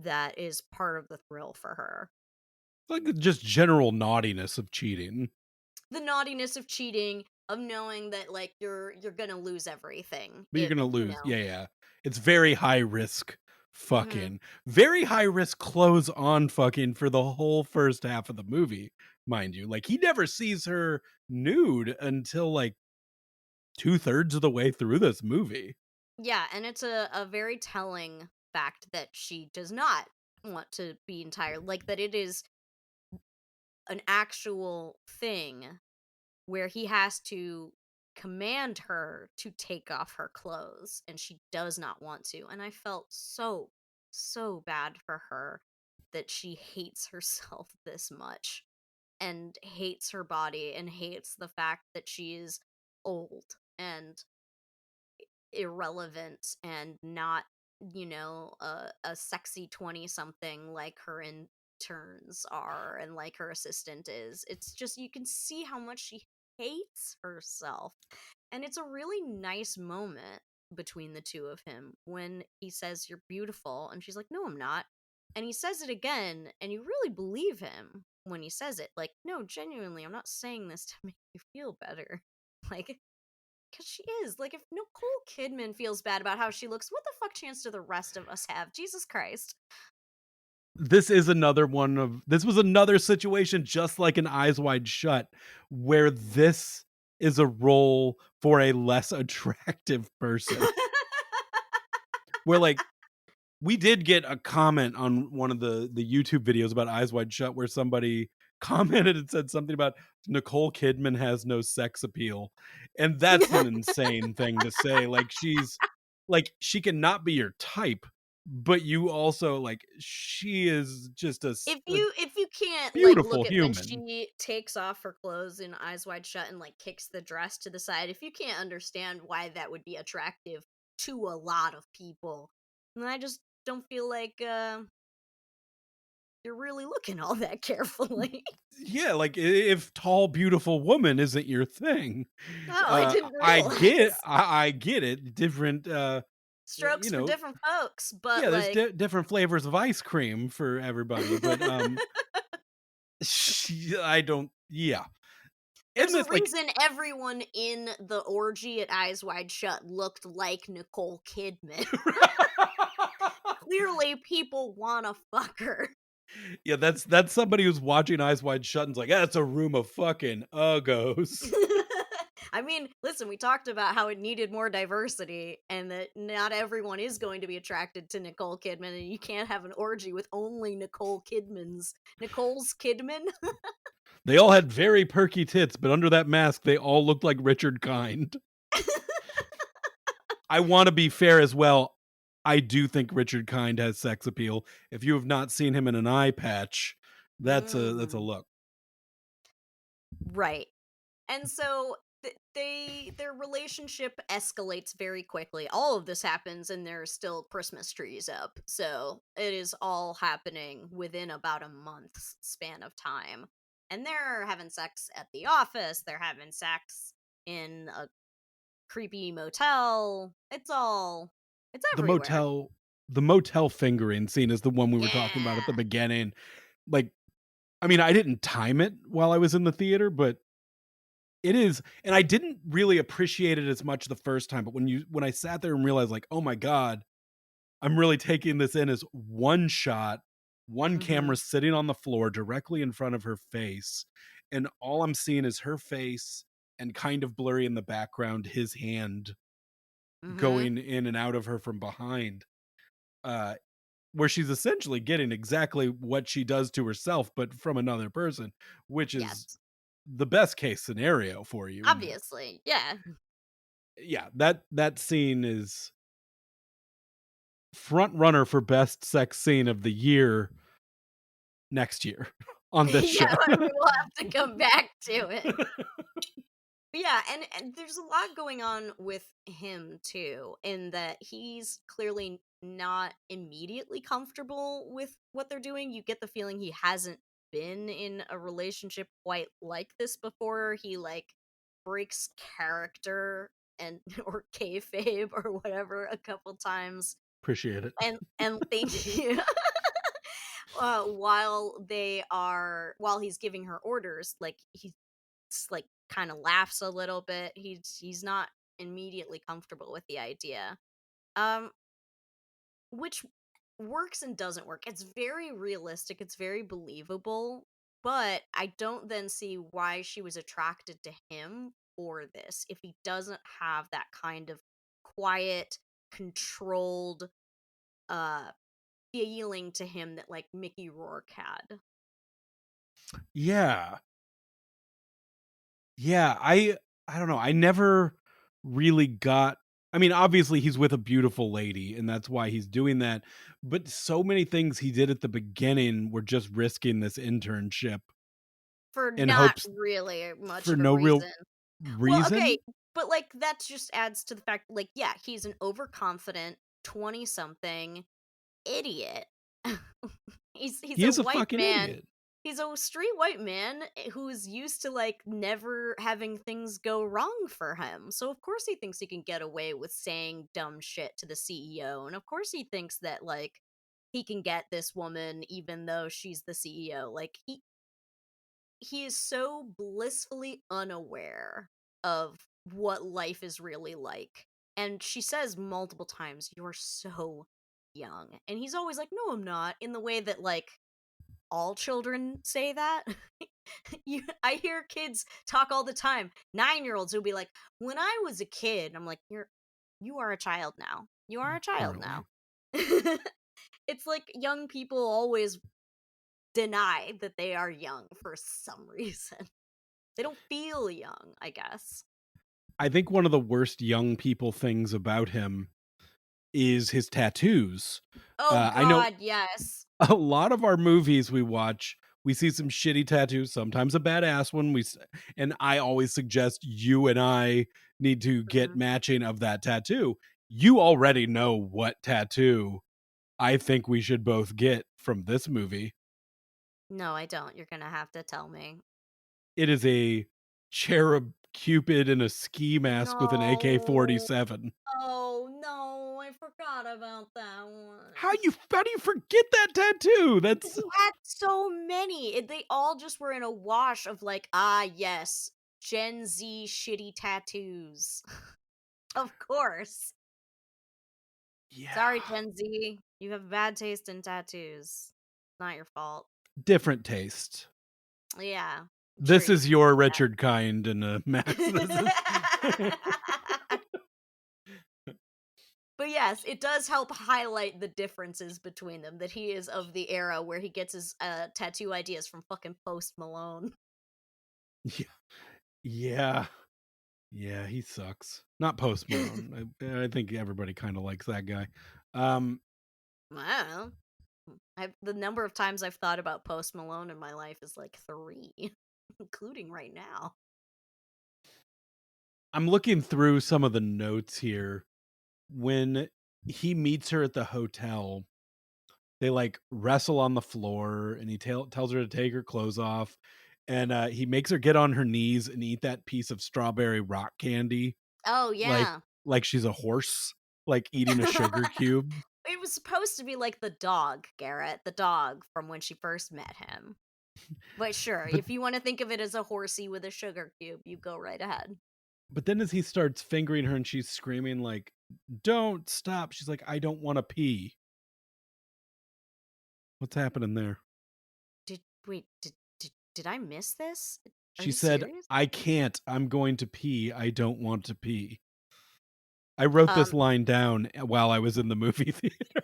that is part of the thrill for her. Like the just general naughtiness of cheating. The naughtiness of cheating, of knowing that like you're gonna lose everything But you're if gonna you lose. know. Yeah, yeah. It's very high risk Hmm. fucking. Very high risk close on fucking for the whole first half of the movie, mind you. Like he never sees her nude until like 2/3 of the way through this movie. Yeah, and it's a very telling fact that she does not want to be entire, like that it is an actual thing where he has to command her to take off her clothes and she does not want to. And I felt so bad for her that she hates herself this much and hates her body and hates the fact that she is old and irrelevant and not, a sexy 20 something like her interns are and like her assistant is. It's just, you can see how much she hates herself. And it's a really nice moment between the two of him when he says, "You're beautiful." And she's like, "No, I'm not." And he says it again, and you really believe him when he says it. Like, "No, genuinely, I'm not saying this to make you feel better." Like, because she is. Like, if Nicole Kidman feels bad about how she looks, what the fuck chance do the rest of us have? Jesus Christ. This was another situation just like an Eyes Wide Shut, where this is a role for a less attractive person. Where like we did get a comment on one of the YouTube videos about Eyes Wide Shut where somebody commented and said something about Nicole Kidman has no sex appeal. And that's an insane thing to say. Like she cannot be your type, but you also like she is just a If you can't like beautiful look at when human. she takes off her clothes in Eyes Wide Shut and like kicks the dress to the side, if you can't understand why that would be attractive to a lot of people, then I just don't feel like you're really looking all that carefully. Yeah, like if tall, beautiful woman isn't your thing, Oh, I didn't I realize. I get it. Different, you Strokes for know, different folks, but yeah, there's like different flavors of ice cream for everybody, but I don't, yeah, and there's a this like reason everyone in the orgy at Eyes Wide Shut looked like Nicole Kidman. Clearly, people wanna fuck her. yeah, that's somebody who's watching Eyes Wide Shut and's like, "Yeah, it's a room of fucking uggos." I mean, listen, we talked about how it needed more diversity and that not everyone is going to be attracted to Nicole Kidman, and you can't have an orgy with only Nicole's Kidman. They all had very perky tits, but under that mask, they all looked like Richard Kind. I wanna be fair as well. I do think Richard Kind has sex appeal. If you have not seen him in an eye patch, that's a Mm, look. right. And so their relationship escalates very quickly. All of this happens and there's still Christmas trees up. So it is all happening within about a month's span of time. And they're having sex at the office, they're having sex in a creepy motel. It's The everywhere. motel the motel fingering scene is the one we were talking about at the Yeah. beginning. Like, I mean, I didn't time it while I was in the theater, but it is, and I didn't really appreciate it as much the first time, but when I sat there and realized like, "Oh my god, I'm really taking this in as one shot, one camera Mhm. sitting on the floor directly in front of her face, and all I'm seeing is her face and kind of blurry in the background, his hand Mhm. going in and out of her from behind." Uh, where she's essentially getting exactly what she does to herself, but from another person, which is Yes. the best case scenario for you. Obviously. Yeah. Yeah, that scene is front runner for best sex scene of the year next year on this Yeah, show. I mean, we'll have to come back to it. But yeah, and there's a lot going on with him too, in that he's clearly not immediately comfortable with what they're doing. You get the feeling he hasn't been in a relationship quite like this before. He like breaks character and or kayfabe or whatever a couple times, Appreciate it. and thank you. While he's giving her orders, like he's like kind of laughs a little bit. He's not immediately comfortable with the idea. Um which works and doesn't work. It's very realistic, it's very believable, but I don't then see why she was attracted to him for this if he doesn't have that kind of quiet, controlled uh feeling to him that like Mickey Rourke had. Yeah. Yeah, I don't know, I never really got I mean, obviously, he's with a beautiful lady, and that's why he's doing that, but so many things he did at the beginning were just risking this internship For in not hopes really much for of a no real reason. Well, okay, reason? but, like, that just adds to the fact, like, yeah, he's an overconfident 20-something idiot. He's He a is a white fucking man. idiot. He's a straight white man who's used to, like, never having things go wrong for him, so of course he thinks he can get away with saying dumb shit to the CEO, and of course he thinks that, like, he can get this woman even though she's the CEO, like, he is so blissfully unaware of what life is really like. And she says multiple times, "You're so young." And he's always like, "No, I'm not," in the way that like all children say that. I hear kids talk all the time. 9-year-olds who'll be like, "When I was a kid," I'm like, you are a child now. You are a child Currently. now. It's like young people always deny that they are young for some reason. They don't feel young, I guess. I think one of the worst young people things about him is his tattoos. Oh I know god, yes. a lot of our movies we watch, we see some shitty tattoos, sometimes a badass one. And I always suggest you and I need to get Mhm. matching of that tattoo. You already know what tattoo I think we should both get from this movie. No, I don't. You're gonna have to tell me. It is a cherub cupid in a ski mask with an No. AK-47. Oh, no, I forgot about that one. How do you forget that tattoo? That's He had so many. They all just were in a wash of like, ah, yes, Gen Z shitty tattoos. Of course. Sorry, yeah, Gen Z. You have bad taste in tattoos. Not your fault. different taste. Yeah, This true. is your Richard Kind and Max. This is But yes, it does help highlight the differences between them, that he is of the era where he gets his, tattoo ideas from fucking Post Malone. yeah, yeah, yeah. He sucks. Not Post Malone. I think everybody kind of likes that guy. Um, I don't know. The number of times I've thought about Post Malone in my life is, like, 3, including right now. I'm looking through some of the notes here. When he meets her at the hotel, they like wrestle on the floor, and he tells her to take her clothes off, and he makes her get on her knees and eat that piece of strawberry rock candy Oh, like yeah. she's a horse, like eating a sugar cube. It was supposed to be like the dog, Garrett, the dog from when she first met him. But sure, But if you wanna think of it as a horsey with a sugar cube, you go right ahead. then as he starts fingering her and she's screaming like, "Don't stop." She's like, "I don't wanna pee." What's happening there? Did I miss this? Are She you said, serious? "I can't. I'm going to pee. I don't want to pee." I wrote this Um, line down while I was in the movie theater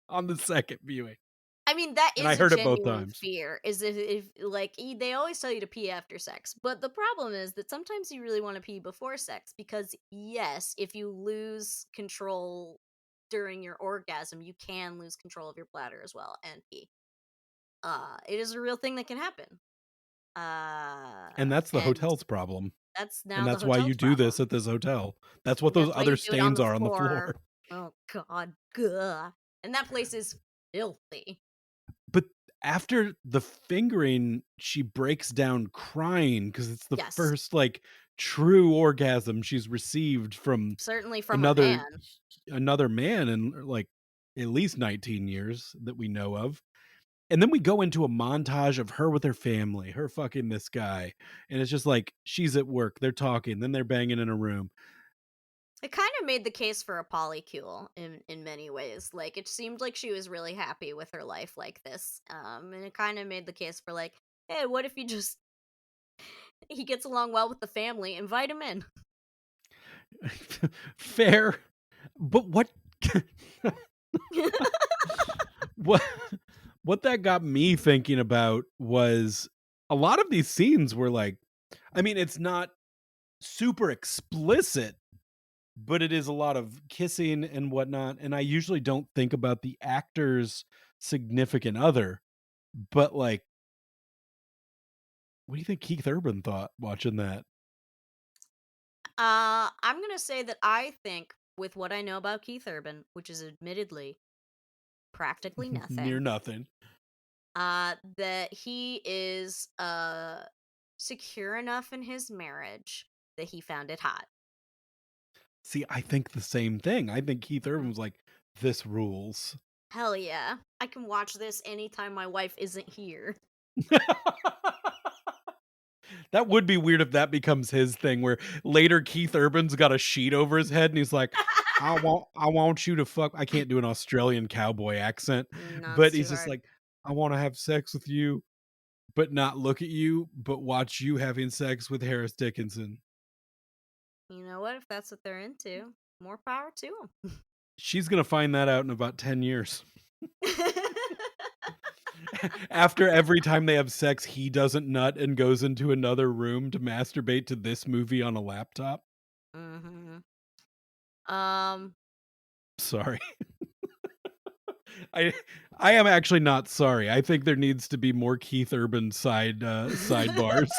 on the second viewing, I mean, that and I is a heard it both genuine times. fear, is if like, they always tell you to pee after sex, but the problem is that sometimes you really wanna pee before sex because, yes, if you lose control during your orgasm, you can lose control of your bladder as well and pee. It is a real thing that can happen. And that's the And hotel's problem. that's And now the that's why you hotel's do this problem. at this hotel. That's what those That's why other you do it on stains the are on the floor. floor. Oh god, gah. And that place is filthy. But after the fingering, she breaks down crying because it's the Yes, first, like, true orgasm she's received from certainly from a another man. another man in, like, at least 19 years that we know of. And then we go into a montage of her with her family, her fucking this guy, and it's just like, she's at work, they're talking, then they're banging in a room. It kind of made the case for a polycule in many ways. Like it seemed like she was really happy with her life like this. And it kind of made the case for like, hey, what if you just he gets along well with the family, invite him in. Fair, but what what that got me thinking about was a lot of these scenes were like, I mean, it's not super explicit, but it is a lot of kissing and whatnot, and I usually don't think about the actor's significant other, but, like, what do you think Keith Urban thought watching that? I'm gonna say that I think with what I know about Keith Urban, which is admittedly practically Near nothing, nothing. that he is secure enough in his marriage that he found it hot. See, I think the same thing. I think Keith Urban Mhm. was like, "This rules." Hell yeah. I can watch this anytime my wife isn't here. That would be weird if that becomes his thing, where later Keith Urban's got a sheet over his head and he's like, I want you to fuck." I can't do an Australian cowboy accent, No, but it's he's too just hard. like, "I wanna have sex with you, but not look at you, but watch you having sex with Harris Dickinson." You know what? If that's what they're into, more power to She's gonna find that out in about 10 years. them. After every time they have sex, he doesn't nut and goes into another room to masturbate to this movie on a laptop. hmm Um, Sorry. I I am actually not sorry. I think there needs to be more Keith Urban sidebars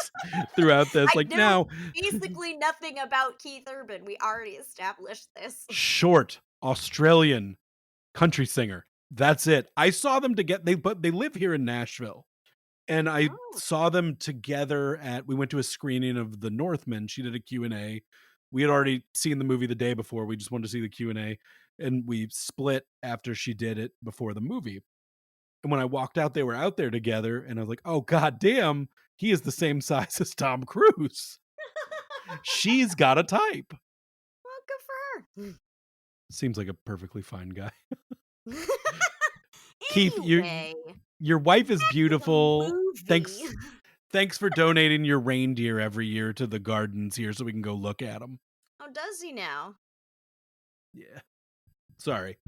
throughout this. I Like, knew now, basically nothing about Keith Urban. We already established this. short Australian country singer. That's it. I saw them together. They live here in Nashville. And I Oh, saw them together at we went to a screening of The Northman. She did a Q and A. We had already seen the movie the day before. We just wanted to see the Q&A, and we split after she did it before the movie. And when I walked out, they were out there together, and I was like, "Oh god damn, he is the same size as Tom Cruise." She's got a type. well, good for Seems like a perftly fine guy. her. Keith, Anyway, your wife is back to the beautiful. movie. Thanks for donating your reindeer every year to the gardens here so we can go look at them. How does he now? Yeah. Sorry.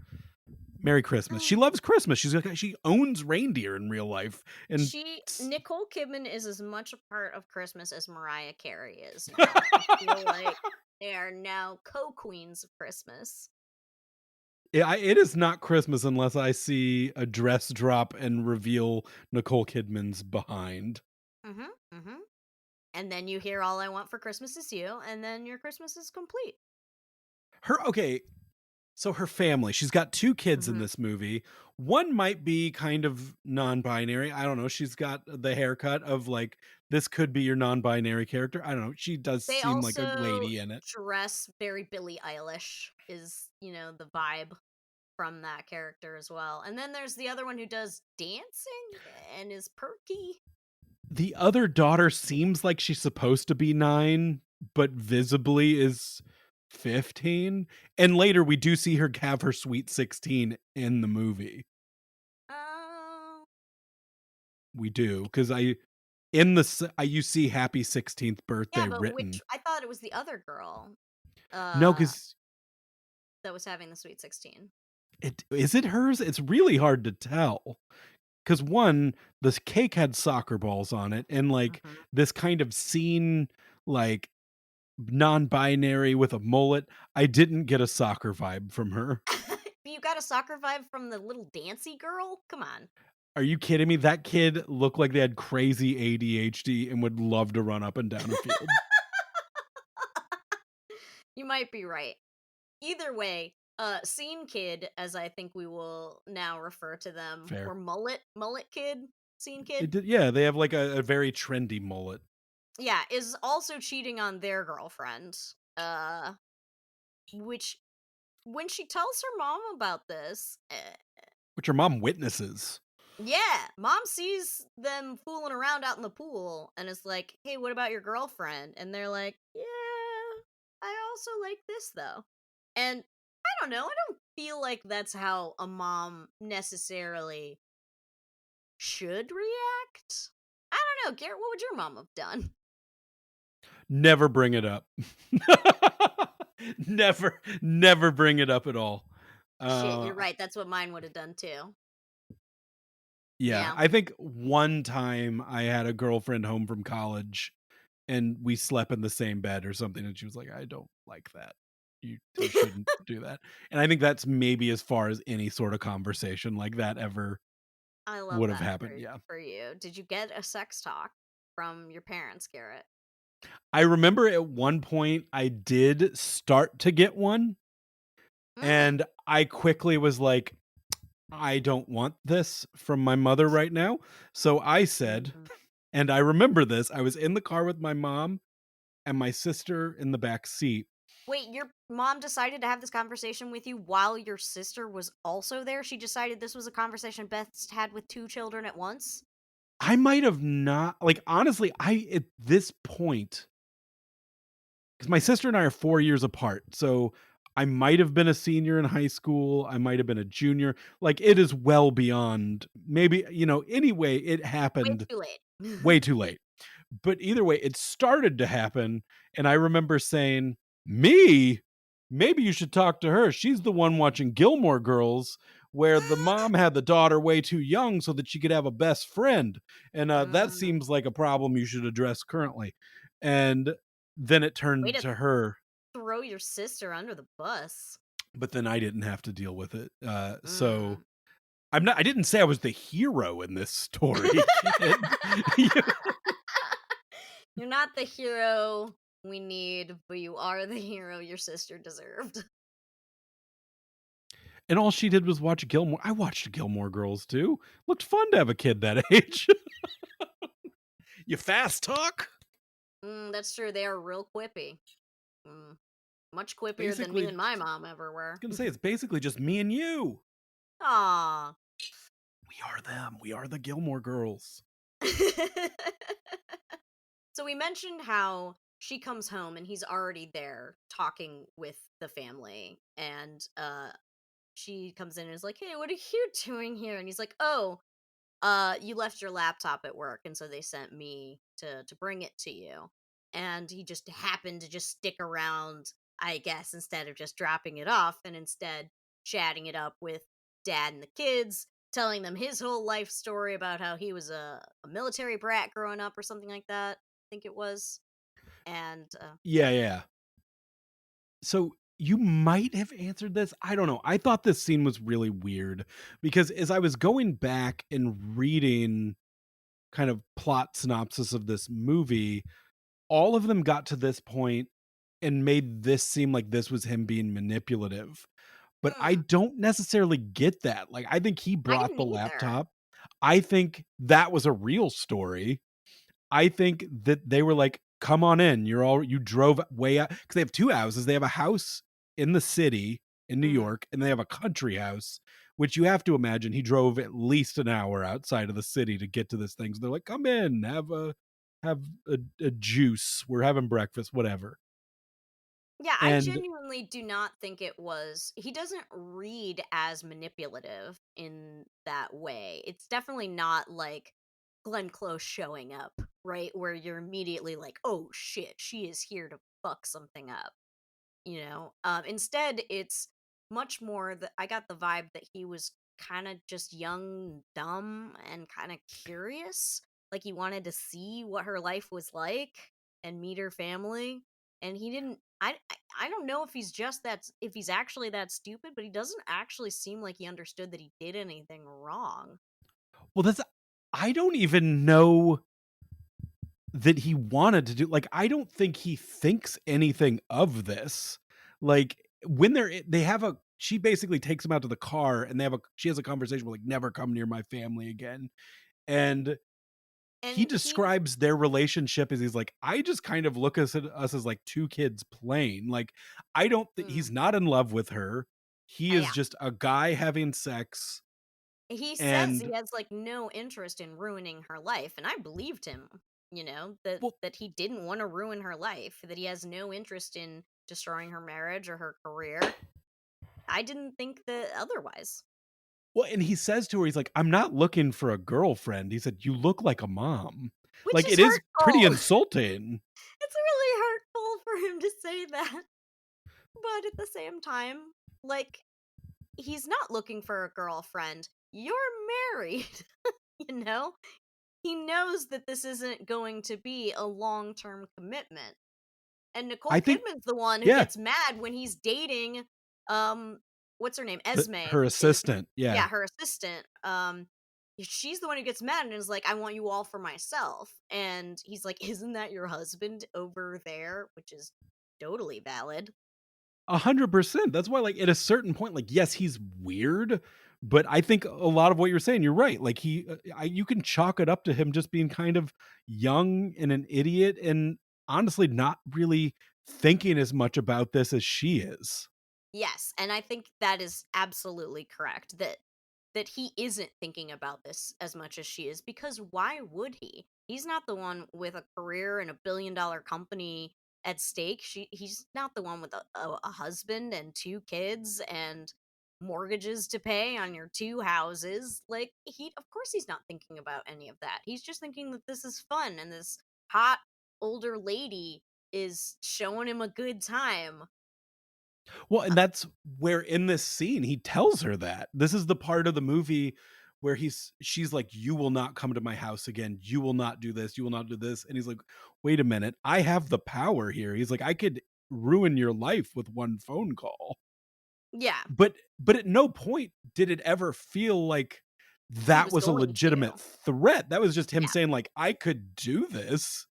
Merry Christmas. She loves Christmas. She owns reindeer in real life. And Nicole Kidman is as much a part of Christmas as Mariah Carey is now. I feel like they are now co-queens of Christmas. it is not Christmas unless I see a dress drop and reveal Nicole Kidman's behind. Mhm. Mhm. And then you hear "All I Want for Christmas Is You," and then your Christmas is complete. Okay, so her family, she's got 2 kids in Mhm. this movie. One might be kind of non-binary. I don't know. She's got the haircut of, like, this could be your non-binary character. I don't know. She does They seem like a also lady in it. dress very Billie Eilish is, the vibe from that character as well. And then there's the other one who does dancing and is perky. The other daughter seems like she's supposed to be 9, but visibly is 15, and later we do see her have her sweet 16 in the movie. Oh, We do, 'cause I in the s you see happy 16th yeah, birthday but which written. I thought it was the other girl No, uh 'cause that was having the sweet 16. it is it hers? It's really hard to tell. 'Cause 1, this cake had soccer balls on it, and, like, Mhm. this kind of scene, like, non-binary with a mullet, I didn't get a soccer vibe from her. you got a soccer vibe from the little dancy girl? Come on. Are you kidding me? That kid looked like they had crazy ADHD and would love to run up and down a field. You might be right. Either way, scene kid, as I think we will now refer to them, Fair. or mullet kid, scene kid, It did, yeah, they have like a very trendy mullet, yeah, is also cheating on their girlfriend. Which when she tells her mom about this, which her mom witnesses. yeah, mom sees them fooling around out in the pool and is like, "Hey, what about your girlfriend?" And they're like, "Yeah, I also like this though." And I don't know, I don't feel like that's how a mom necessarily should react. I don't know, Garrett, what would your mom have done? Never bring it up. Never bring it up at all. Shit, Uh, you're right. That's what mine would have done too. yeah, Yeah. I think one time I had a girlfriend home from college and we slept in the same bed or something, and she was like, "I don't like that. You shouldn't do that." And I think that's maybe as far as any sort of conversation like that ever I love would have that happened, yeah. for you. Did you get a sex talk from your parents, Garrett? I remember at one point I did start to get one, Mm. and I quickly was like, "I don't want this from my mother right now." So I said, Mm. and I remember this, I was in the car with my mom and my sister in the back seat. Wait, your mom decided to have this conversation with you while your sister was also there? She decided this was a conversation Beth's had with two children at once? I might have not, like, honestly, I at this point, because my sister and I are 4 years apart, so I might have been a senior in high school, I might have been a junior, like, it is well beyond maybe, anyway, it Way happened too late. way too late. But either way, it started to happen, and I remember saying, "Me? Maybe you should talk to her. She's the one watching Gilmore Girls, where the mom had the daughter way too young so that she could have a best friend, and, that Mm. seems like a problem you should address currently." And then it Way turned to to her, throw your sister under the bus. but then I didn't have to deal with it, so Mm. I didn't say I was the hero in this story. You're not the hero we need, but you are the hero your sister deserved. And all she did was watch Gilmore. I watched Gilmore Girls too. Looked fun to have a kid that age. You fast talk? That's true. They are real quippy. Mm. Much It's quippier than me basically, and my mom ever I was were. gonna say, it's basically just me and you. Aw. We are them. We are the Gilmore Girls. So we mentioned how she comes home and he's already there talking with the family, and she comes in and is like, "Hey, what are you doing here?" And he's like, "Oh, you left your laptop at work, and so they sent me to bring it to you." And he just happened to just stick around, I guess, instead of just dropping it off, and instead chatting it up with dad and the kids, telling them his whole life story about how he was a military brat growing up or something like that. I think it was. And Yeah, yeah. So you might have answered this. I don't know. I thought this scene was really weird because as I was going back and reading kind of plot synopsis of this movie, all of them got to this point and made this seem like this was him being manipulative. But I mm, don't necessarily get that. Like, I think he I brought didn't the either. laptop. I think that was a real story. I think that they were like, "Come on in. You drove way out," because they have 2 houses. They have a house in the city in New Mm. York, and they have a country house, which you have to imagine he drove at least an hour outside of the city to get to this thing. So they're like, "Come in, have a juice. We're having breakfast, whatever." Yeah, I And genuinely do not think it was. He doesn't read as manipulative in that way. It's definitely not like Glenn Close showing up, right? Where you're immediately like, oh shit, she is here to fuck something up, you know? Instead, it's much more that I got the vibe that he was kind of just young, dumb, and kind of curious. Like he wanted to see what her life was like and meet her family. and he didn't. I don't know if he's just that if he's actually that stupid, but he doesn't actually seem like he understood that he did anything wrong. Well, that's I don't even know that he wanted to do like, I don't think he thinks anything of this. Like, when they have a she basically takes him out to the car and she has a conversation with, like, "Never come near my family again." And he And he describes their relationship as he's like, "I just kind of look us at us as like 2 kids playing." Like, I don't think mm, he's not in love with her. He is yeah. just a guy having sex He says he and has like no interest in ruining her life, and I believed him, that well he didn't want to ruin her life, that he has no interest in destroying her marriage or her career. I didn't think that otherwise. and he says to her, he's like, "I'm not looking for a girlfriend." He said, "You look like a mom." Which Like, is it is pretty hurtful. insulting. It's really hurtful for him to say that. But at the same time, like, he's not looking for a girlfriend. You're married, you know? He knows that this isn't going to be a long-term commitment. And I Nicole think Kidman's the one who yeah, gets mad when he's dating, um, what's her name? Esme, her which is assistant, yeah. yeah, her assistant. She's the one who gets mad and is like, "I want you all for myself." And he's like, "Isn't that your husband over there?" Which is totally valid. 100%. That's why, like, at a certain point, like, yes, he's weird, but I think a lot of what you're saying, you're right. Like, you can chalk it up to him just being kind of young and an idiot and honestly not really thinking as much about this as she is. Yes, and I think that is absolutely correct that he isn't thinking about this as much as she is, because why would he? He's not the one with a career and a billion-dollar company at stake. He's not the one with a husband and two kids and mortgages to pay on your two houses. Like, he of course he's not thinking about any of that. He's just thinking that this is fun and this hot older lady is showing him a good time. Well, and that's where in this scene he tells her that. This is the part of the movie where she's like, "You will not come to my house again. You will not do this. You will not do this." And he's like, "Wait a minute. I have the power here." He's like, "I could ruin your life with one phone call." Yeah, But at no point did it ever feel like he that was was a going legitimate to. threat. That was just him Yeah. saying like, "I could do this.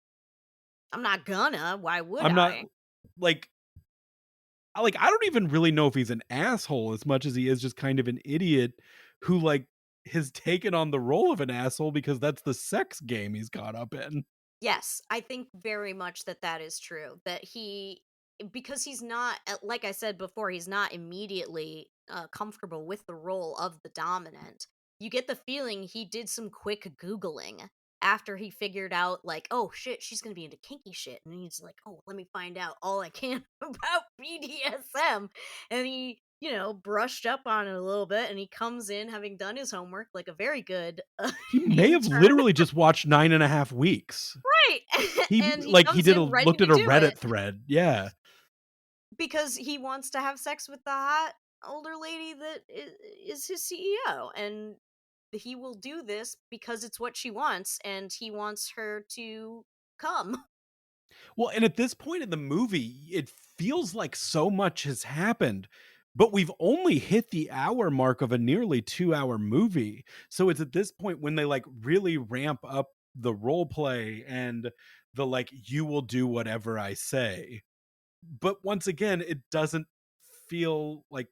I'm not gonna. Why would I'm not I? like I don't even really know if he's an asshole as much as he is just kind of an idiot who like has taken on the role of an asshole because that's the sex game he's caught up in." Yes, I think very much that that is true. That because he's not, like I said before, he's not immediately comfortable with the role of the dominant. You get the feeling he did some quick Googling after he figured out, like, oh shit, she's gonna be into kinky shit. And he's like, oh, let me find out all I can about BDSM. And he, brushed up on it a little bit, and he comes in having done his homework like a very good He may have intern. literally just watched 9.5 weeks. Right. And he He comes did a in ready looked to at a do Reddit it thread. Yeah. because he wants to have sex with the hot older lady that is his CEO. And he will do this because it's what she wants, and he wants her to come. Well, and at this point in the movie, it feels like so much has happened, but we've only hit the hour mark of a nearly 2-hour movie. So it's at this point when they like really ramp up the role play and the like, "You will do whatever I say." But once again, it doesn't feel like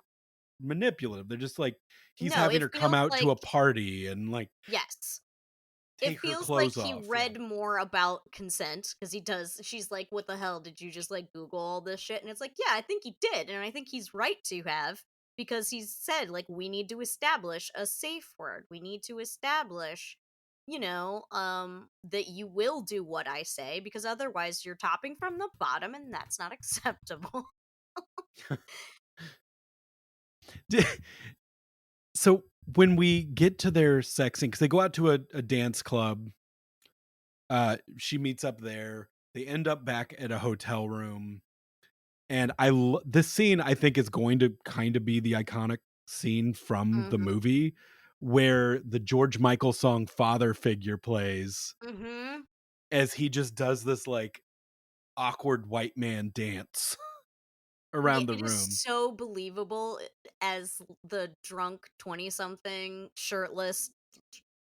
manipulative. They're just like, he's No, having it her come feels out to like a party and like yes. It take her feels like clothes he off. Yeah. read more about consent because he does. She's like, "What the hell? Did you just like Google all this shit?" And it's like, "Yeah, I think he did, and I think he's right to have because he's said like we need to establish a safe word. We need to establish, that you will do what I say because otherwise you're topping from the bottom, and that's not acceptable." So when we get to their sex scene, because they go out to a dance club, she meets up there. They end up back at a hotel room, and this scene I think is going to kind of be the iconic scene from the Mhm. movie, where the George Michael song "Father Figure" plays Mhm. as he just does this like. awkward white man dance Yeah, around the it is room. so believable as the drunk 20-something, shirtless,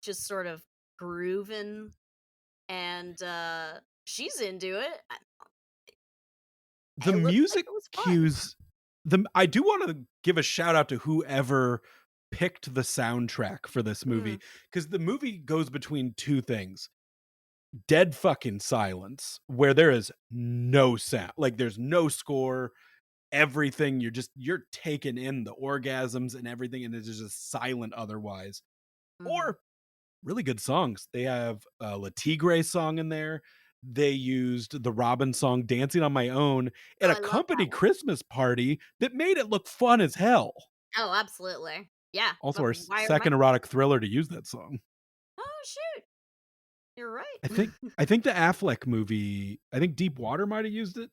just sort of grooving, and, she's into it. The It looked like music it was fun. cues I do wanna give a shout out to whoever picked the soundtrack for this movie, Mm, because the movie goes between 2 things: dead fucking silence, where there is no sound, like, there's no score, everything, you're taking in the orgasms and everything, and it's just silent otherwise, mhm. or really good songs. They have a La Tigre song in there. They used the Robin song "Dancing on My Own" at Oh, a I love company that one. Christmas party that made it look fun as hell. Oh, absolutely. Yeah, Also, but our why are my second erotic thriller to use that song. Oh, shoot, you're right. I think I think the Affleck movie, I think Deep Water might have used it,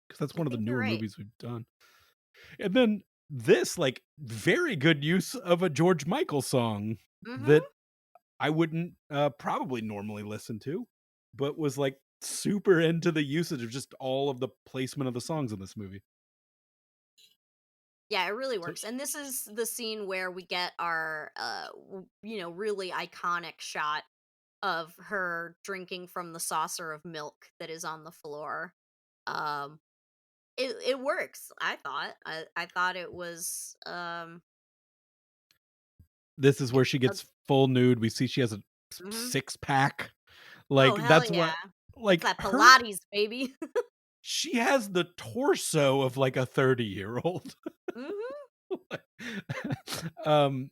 because that's I one of the think you're newer right. movies we've done. And then this, like, very good use of a George Michael song that Mhm. I wouldn't, probably normally listen to, but was, like, super into the usage of just all of the placement of the songs in this movie. Yeah, it really So works, and this is the scene where we get our, really iconic shot of her drinking from the saucer of milk that is on the floor. Um, it works, I thought. I thought it was, this is yeah, where she gets full nude. We see she has a mhm. six pack. Oh, Like, hell that's yeah. what, That's like, that her Pilates, baby. she has the torso of, like, a 30-year-old. Mhm. Um,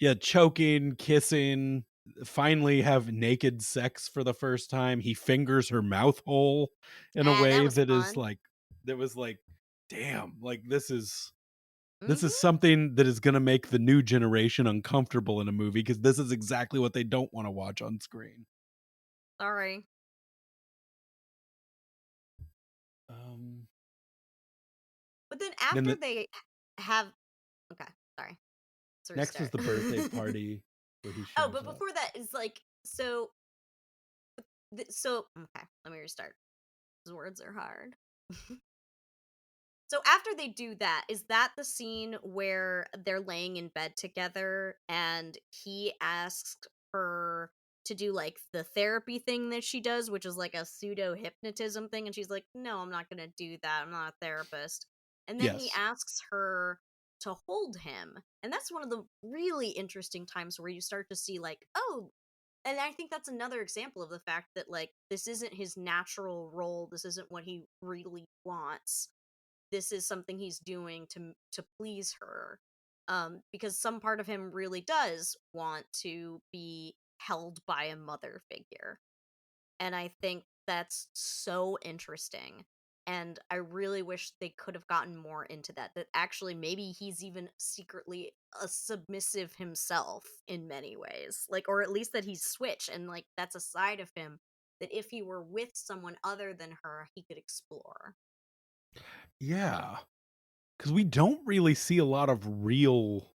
yeah, choking, kissing, finally have naked sex for the first time. He fingers her mouth hole in a And that way was that is fun. like, that was like, damn, like, this is Mhm. something that is gonna make the new generation uncomfortable in a movie, because this is exactly what they don't wanna watch on screen. Sorry. Um, But then then after the they have okay, sorry. Let's next is restart. the birthday party where he Oh, shows but up. before that is like so okay, let me restart. These words are hard. So after they do that, is that the scene where they're laying in bed together and he asks her to do like the therapy thing that she does, which is like a pseudo hypnotism thing, and she's like, "No, I'm not going to do that. I'm not a therapist." And then he Yes. asks her to hold him. And that's one of the really interesting times where you start to see like, oh, and I think that's another example of the fact that like this isn't his natural role. This isn't what he really wants. This is something he's doing to please her, because some part of him really does want to be held by a mother figure, and I think that's so interesting, and I really wish they could have gotten more into that, that actually maybe he's even secretly a submissive himself in many ways, like, or at least that he's switched, and like that's a side of him that if he were with someone other than her he could explore. Yeah, because we don't really see a lot of real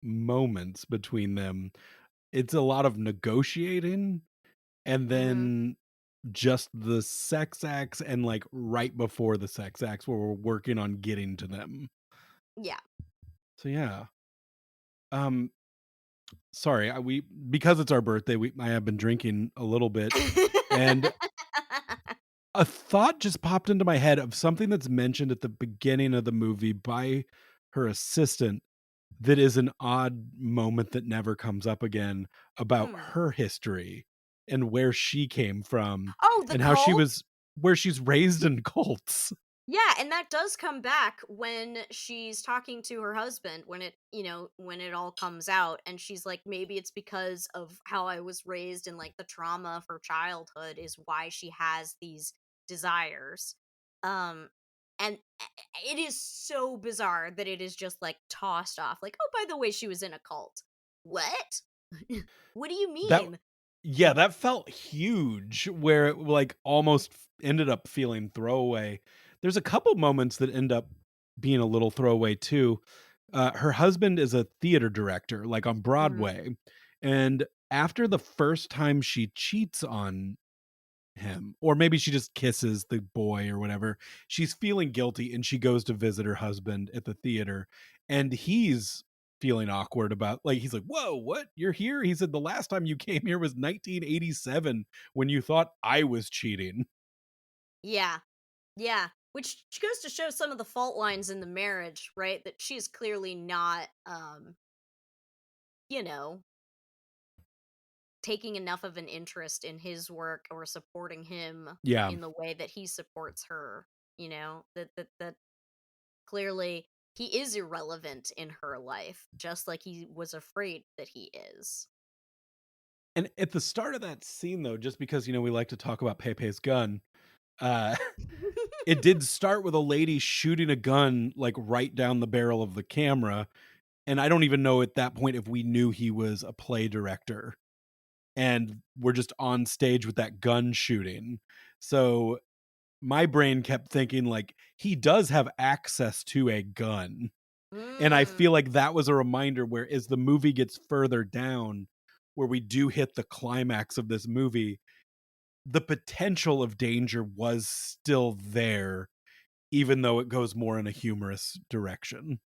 moments between them. It's a lot of negotiating, and Hmm. then just the sex acts, and, like, right before the sex acts where we're working on getting to them. Yeah. So, yeah. Um, sorry, we because it's our birthday, I have been drinking a little bit, and a thought just popped into my head of something that's mentioned at the beginning of the movie by her assistant, that is an odd moment that never comes up again, about Hmm. her history and where she came from, Oh, the and how she cult? was where she's raised in cults. Yeah, and that does come back when she's talking to her husband when when it all comes out and she's like maybe it's because of how I was raised and like the trauma of her childhood is why she has these desires. Um and it is so bizarre that it is just like tossed off like, "Oh, by the way, she was in a cult." What? What do you That mean? Yeah, that felt huge, where it, like, almost ended up feeling throwaway. There's a couple moments that end up being a little throwaway too. Her husband is a theater director, like, on Mhm. Broadway, and after the first time she cheats on him. Or maybe she just kisses the boy or whatever. She's feeling guilty and she goes to visit her husband at the theater, and he's feeling awkward about, like, he's like, "Whoa, what? You're here?" He said, "The last time you came here was 1987 when you thought I was cheating." Yeah. Yeah. Which goes to show some of the fault lines in the marriage, right? That she's clearly not you know, taking enough of an interest in his work or supporting him Yeah. in the way that he supports her, that clearly he is irrelevant in her life, just like he was afraid that he is. And at the start of that scene though, just because, we like to talk about Pepe's gun, uh it did start with a lady shooting a gun, like, right down the barrel of the camera, and I don't even know at that point if we knew he was a play director, and we're just on stage with that gun shooting. So, my brain kept thinking, like, he does have access to a gun, and I feel Mm. like that was a reminder where as the movie gets further down, where we do hit the climax of this movie, the potential of danger was still there, even though it goes more in a humorous direction.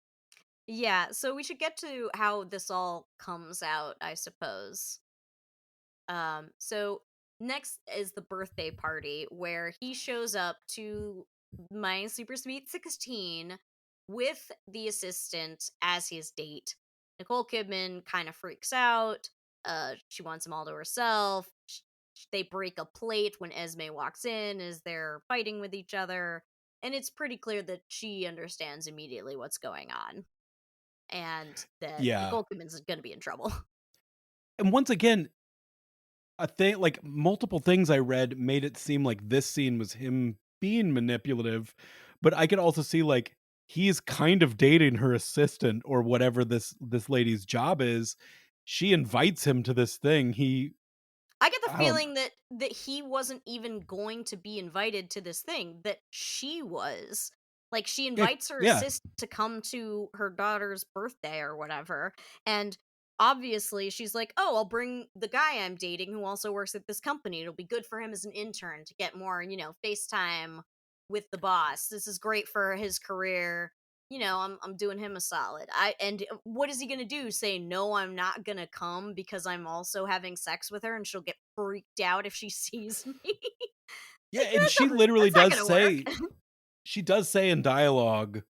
Yeah, so we should get to how this all comes out, I suppose. So next is the birthday party where he shows up to my super sweet 16 with the assistant as his date. Nicole Kidman kind of freaks out. She wants them all to herself. They break a plate when Esme walks in as they're fighting with each other. And it's pretty clear that she understands immediately what's going on and that Yeah. Nicole Kidman's going to be in trouble. And once again, a thing like multiple things I read made it seem like this scene was him being manipulative, but I could also see like he's kind of dating her assistant or whatever this lady's job is. She invites him to this thing. I get the I don't feeling that he wasn't even going to be invited to this thing, that she was. Like she yeah, invites her yeah. assistant to come to her daughter's birthday or whatever, and obviously she's like, "Oh, I'll bring the guy I'm dating who also works at this company. It'll be good for him as an intern to get more, FaceTime with the boss. This is great for his career. I'm doing him a solid. What is he gonna do? Say no, I'm not gonna come because I'm also having sex with her, and she'll get freaked out if she sees me. Yeah, and she literally That's not does gonna work. say she does say in dialogue,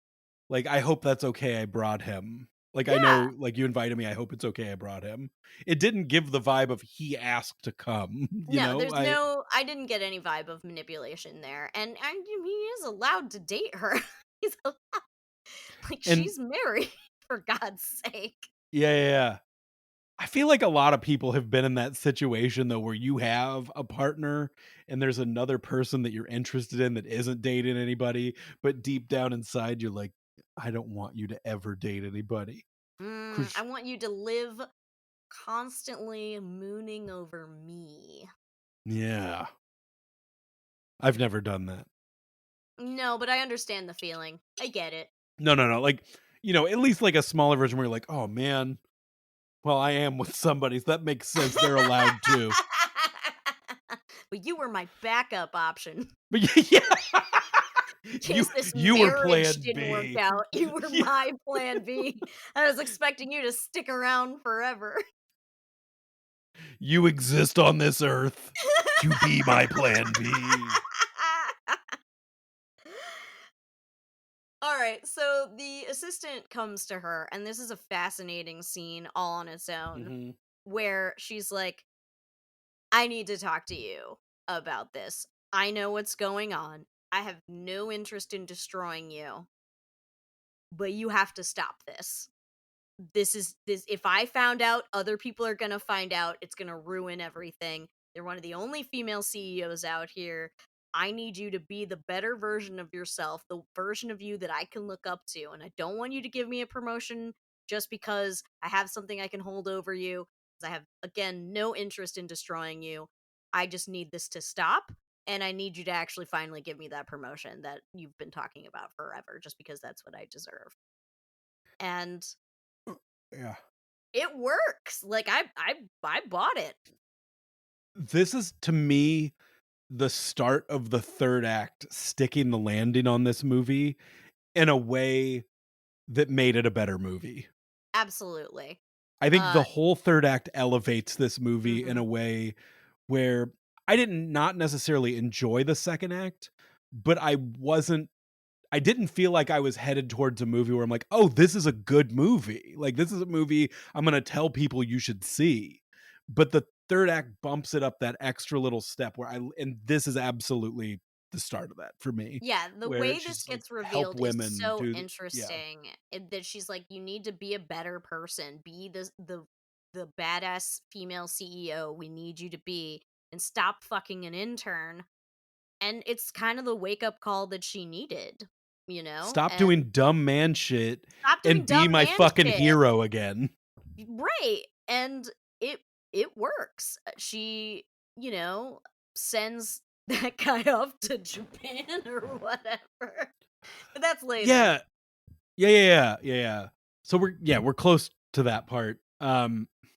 like, "I hope that's okay I brought him." Like, "I Yeah. know, like, you invited me, I hope it's okay I brought him." It didn't give the vibe of he asked to come, you No, know? there's no. I didn't get any vibe of manipulation there, and he is allowed to date her. He's like And she's married for God's sake. yeah, yeah, yeah. I feel like a lot of people have been in that situation though, where you have a partner and there's another person that you're interested in that isn't dating anybody, but deep down inside you're like, "I don't want you to ever date anybody." 'Cause I want you to live constantly mooning over me. yeah, I've never done that. No, but I understand the feeling. I get it. No, no, no, like, at least like a smaller version where you're like, "Oh, man, well, I am with somebody, so that makes sense, they're allowed to." But you were my backup option. But yeah. In You case this you were marriage plan didn't work B. out, you were Yeah. my plan B. I was expecting you to stick around forever. You exist on this earth to be my plan B. All right, so the assistant comes to her, and this is a fascinating scene all on its own, Mhm. where she's like, I need to talk to you about this. I know what's going on. I have no interest in destroying you, but you have to stop this. This if I found out, other people are going to find out. It's going to ruin everything. They're one of the only female CEOs out here. I need you to be the better version of yourself, the version of you that I can look up to. And I don't want you to give me a promotion just because I have something I can hold over you. 'Cause I have, again, no interest in destroying you. I just need this to stop. And I need you to actually finally give me that promotion that you've been talking about forever, just because that's what I deserve. And Yeah. it works. Like I bought it. This is to me the start of the 3rd act sticking the landing on this movie in a way that made it a better movie. Absolutely. I think Uh, the whole 3rd act elevates this movie in mhm. a way where I didn't not necessarily enjoy the 2nd act, but I didn't feel like I was headed towards a movie where I'm like, "Oh, this is a good movie. Like, this is a movie I'm gonna tell people you should see." But the 3rd act bumps it up that extra little step where and this is absolutely the start of that for me, Yeah, the where way this she's like, gets "Help revealed is women so do th." Yeah. interesting, that she's like, "You need to be a better person, be the badass female CEO we need you to be, and stop fucking an intern." And it's kind of the wake-up call that she needed, you know? Stop And doing dumb man shit stop doing and be dumb my man fucking shit. hero again. Right, and it it works. She, you know, sends that guy off to Japan or whatever. But that's later. Yeah. Yeah. So we're close to that part.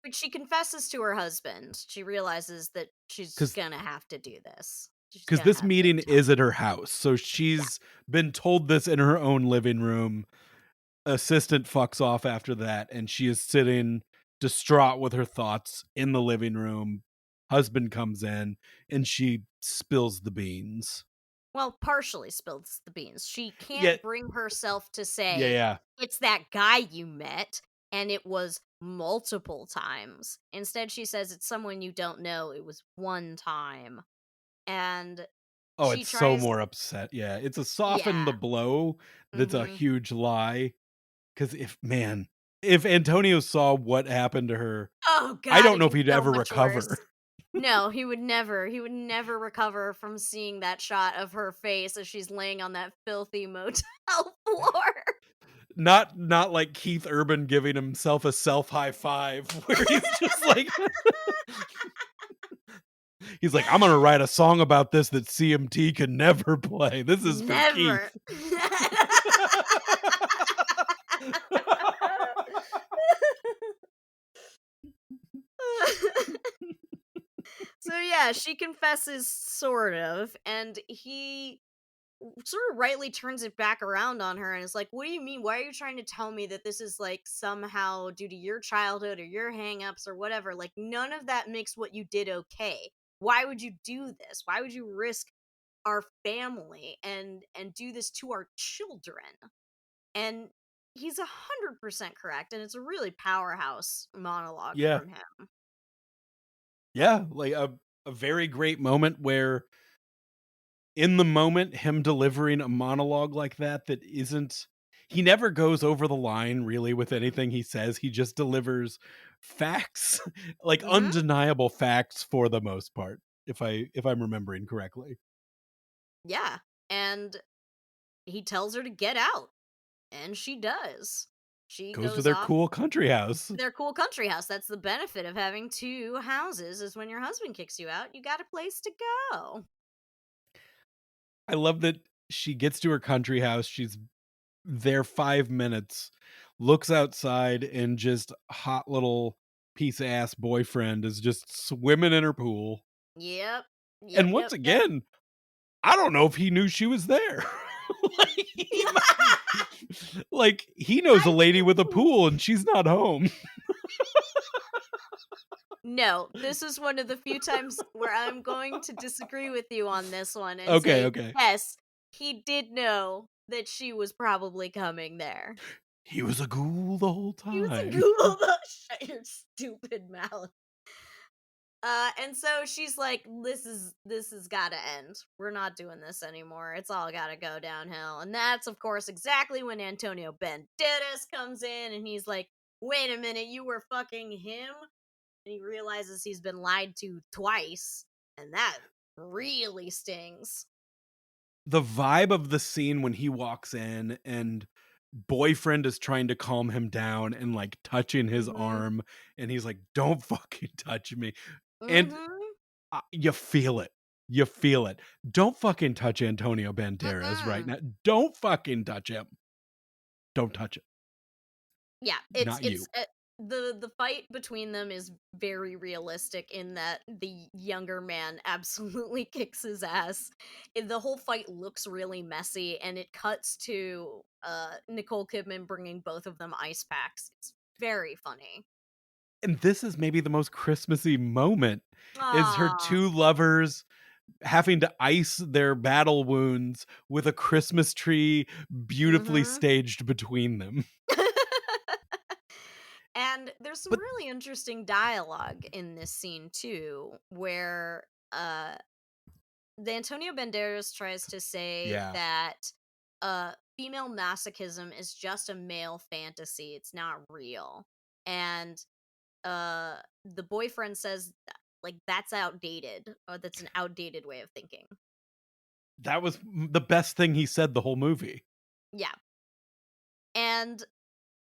But she confesses to her husband. She realizes that she's Because gonna have to do this. She's because gonna this have to meeting tell is at him. her house. So Yeah. she's been told this in her own living room. Assistant fucks off after that, and she is sitting distraught with her thoughts in the living room. Husband comes in and she spills the beans. Well, partially spills the beans. She Yeah, can't bring herself to say, yeah. "It's that guy you met, and it was multiple times." Instead, she says, "It's someone you don't know. It was one time." And Oh, she it's so tries more upset. Yeah, it's a soften the yeah. blow that's a Mhm. huge lie. Because if Antonio saw what happened to her, Oh I god, don't it'd know if be he'd so ever much recover. worse. No, he would never recover from seeing that shot of her face as she's laying on that filthy motel floor. Not like Keith Urban giving himself a self high five where he's just like he's like, "I'm gonna write a song about this that CMT can never play. This is for Never. Keith." So yeah, she confesses sort of, and he sort of rightly turns it back around on her and is like, "What do you mean? Why are you trying to tell me that this is like somehow due to your childhood or your hangups or whatever? Like none of that makes what you did okay. Why would you do this? Why would you risk our family and do this to our children?" And he's 100% correct, and it's a really powerhouse monologue Yeah. from him. Yeah, like a very great moment where in the moment, him delivering a monologue like that isn't he never goes over the line really with anything he says, he just delivers facts, like Mhm. undeniable facts for the most part, if I'm remembering correctly. Yeah. And he tells her to get out, and she does. She Goes to goes their off cool country house. to their cool country house. That's the benefit of having two houses is when your husband kicks you out, you got a place to go. I love that she gets to her country house, she's there 5 minutes, looks outside, and just hot little piece of ass boyfriend is just swimming in her pool. Yep. Yep, And once yep, yep. again, I don't know if he knew she was there. Like, like, he knows a I lady with a think pool and she's not home. no, this is one of the few times where I'm going to disagree with you on this one and Okay, say, okay. yes, he did know that she was probably coming there. He was a ghoul the whole He was a time. Google shut your stupid mouth. And so she's like, this has gotta end. We're not doing this anymore. It's all gotta go downhill. And that's of course exactly when Antonio Banderas comes in and he's like, wait a minute, you were fucking him? And he realizes he's been lied to twice, and that really stings. The vibe of the scene when he walks in and boyfriend is trying to calm him down and, like, touching his Mhm. arm, and he's like, "Don't fucking touch me." And Mhm. you feel it. You feel it. Don't fucking touch Antonio Banderas right Mm-mm. now. Don't fucking touch him. Don't touch it. Yeah, it's Not it's you. the fight between them is very realistic in that the younger man absolutely kicks his ass. The whole fight looks really messy, and it cuts to Nicole Kidman bringing both of them ice packs. It's very funny. And this is maybe the most Christmassy moment, is her Ah. 2 lovers having to ice their battle wounds with a Christmas tree beautifully Mhm. staged between them. And there's some But really interesting dialogue in this scene too, where the Antonio Banderas tries to say yeah, that female masochism is just a male fantasy. It's not real. And the boyfriend says like that's outdated, or that's an outdated way of thinking. that was the best thing he said the whole movie, Yeah. And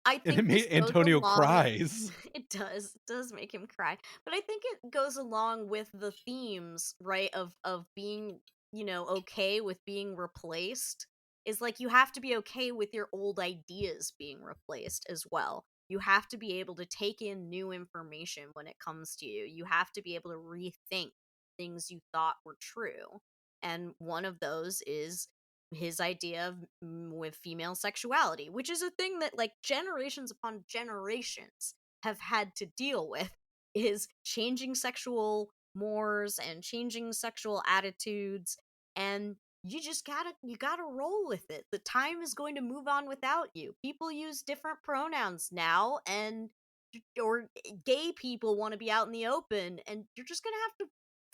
I and it think this made goes Antonio along. cries. It does make him cry, but I think it goes along with the themes, right, of being, okay with being replaced. Is like you have to be okay with your old ideas being replaced as well. You have to be able to take in new information when it comes to you. You have to be able to rethink things you thought were true. And one of those is his idea of with female sexuality, which is a thing that like generations upon generations have had to deal with, is changing sexual mores and changing sexual attitudes, and you gotta roll with it. The time is going to move on without you. People use different pronouns now, and or gay people want to be out in the open, and you're just gonna have to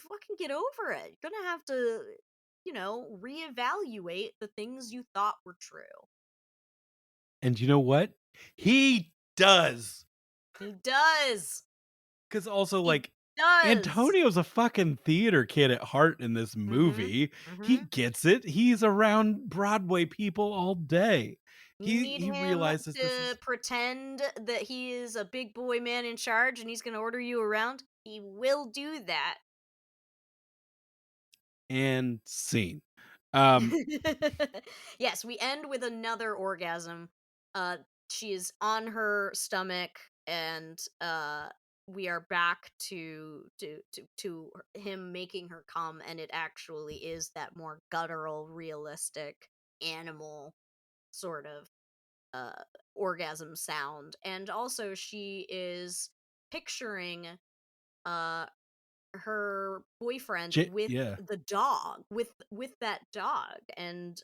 fucking get over it. You're gonna have to, reevaluate the things you thought were true. And you know what? He does. He does. 'Cause also, He like, does. Antonio's a fucking theater kid at heart in this Mhm. movie. He Mhm. gets it. He's around Broadway people all day. You need He him realizes this to is pretend that he is a big boy man in charge and he's going to order you around. He will do that. and scene. Um, Yes, we end with another orgasm. Uh she is on her stomach, and we are back to him making her come, and it actually is that more guttural, realistic animal sort of uh orgasm sound. And also she is picturing uh her boyfriend with yeah. the dog, with that dog, and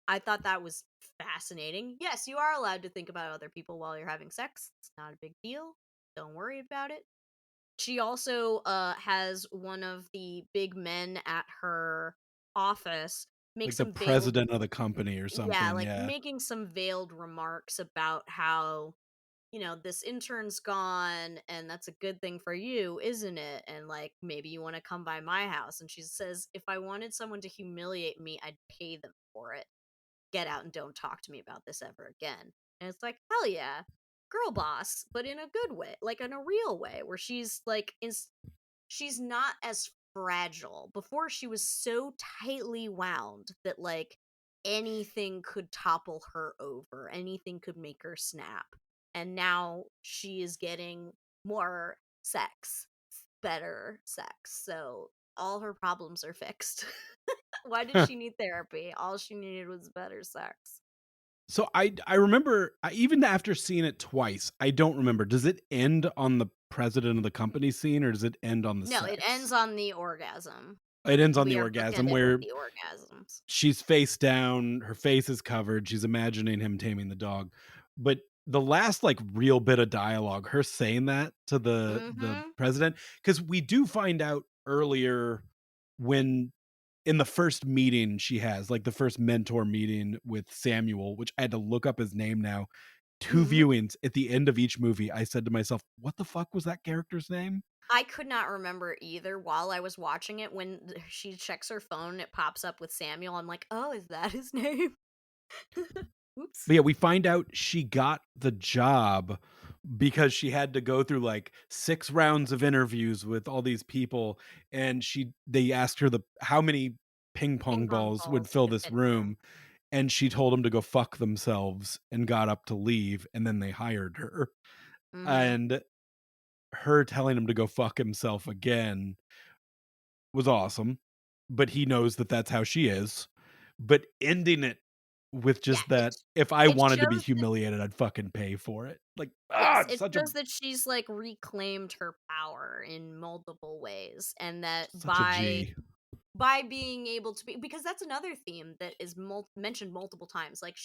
I thought that was fascinating. Yes, you are allowed to think about other people while you're having sex. It's not a big deal. Don't worry about it. She also has one of the big men at her office make Like the some veiled, president of the company or yeah, something, like yeah. making some veiled remarks about how, this intern's gone and that's a good thing for you, isn't it? And like maybe you want to come by my house. And she says, if I wanted someone to humiliate me, I'd pay them for it. Get out and don't talk to me about this ever again. And it's like, hell yeah, girl boss, but in a good way, like in a real way, where she's like, she's not as fragile. Before, she was so tightly wound that like anything could topple her over, anything could make her snap. And now she is getting more sex, better sex. So all her problems are fixed. Why did she need therapy? All she needed was better sex. So I remember even after seeing it twice, I don't remember. Does it end on the president of the company scene or does it end on the No, it ends sex? on the orgasm. It ends on the We are orgasm bookended with where the orgasms. she's face down, her face is covered, she's imagining him taming the dog. But the last, like, real bit of dialogue, her saying that to the Mhm. president, because we do find out earlier when in the first meeting she has, like, the first mentor meeting with Samuel, which I had to look up his name now, 2 viewings, at the end of each movie, I said to myself, "What the fuck was that character's name?" I could not remember either while I was watching it. When she checks her phone, it pops up with Samuel. I'm like, "Oh, is that his name?" Oops. But yeah, we find out she got the job because she had to go through like 6 rounds of interviews with all these people, and they asked her how many ping Ping pong pong balls would balls fill could this fit in a room. room, and she told them to go fuck themselves and got up to leave, and then they hired her. Mhm. and her telling him to go fuck himself again was awesome, but he knows that that's how she is. But ending it with Yeah, just that, "If I it wanted to be shows that humiliated, I'd fucking pay for it." Like, yes, it's it such a shows that she's, like, reclaimed her power in multiple ways, and that such a G. by being able to be because that's another theme that is mentioned multiple times. Like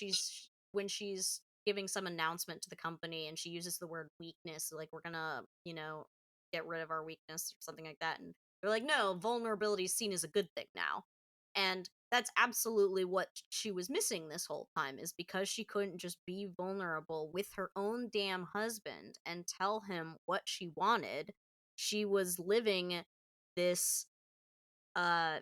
when she's giving some announcement to the company and she uses the word weakness, like we're gonna, get rid of our weakness or something like that. And they're like, no, vulnerability is seen as a good thing now. And that's absolutely what she was missing this whole time is because she couldn't just be vulnerable with her own damn husband and tell him what she wanted. She was living this uh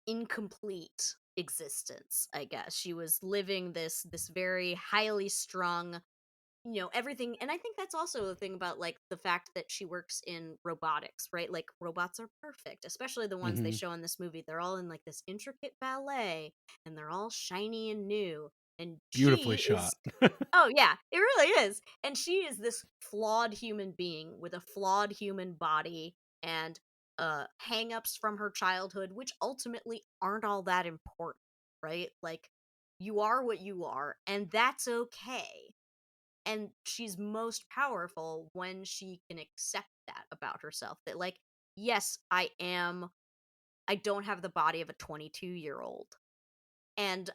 incomplete existence, I guess. She was living this very highly strung, everything. And I think that's also the thing about like the fact that she works in robotics, right? Like robots are perfect, especially the ones they Mhm. show in this movie. They're all in like this intricate ballet and they're all shiny and new. And Beautifully she shot. is oh yeah, it really is. And she is this flawed human being with a flawed human body and hang-ups from her childhood which ultimately aren't all that important, right? Like you are what you are and that's okay. And she's most powerful when she can accept that about herself that like yes, I don't have the body of a 22-year-old and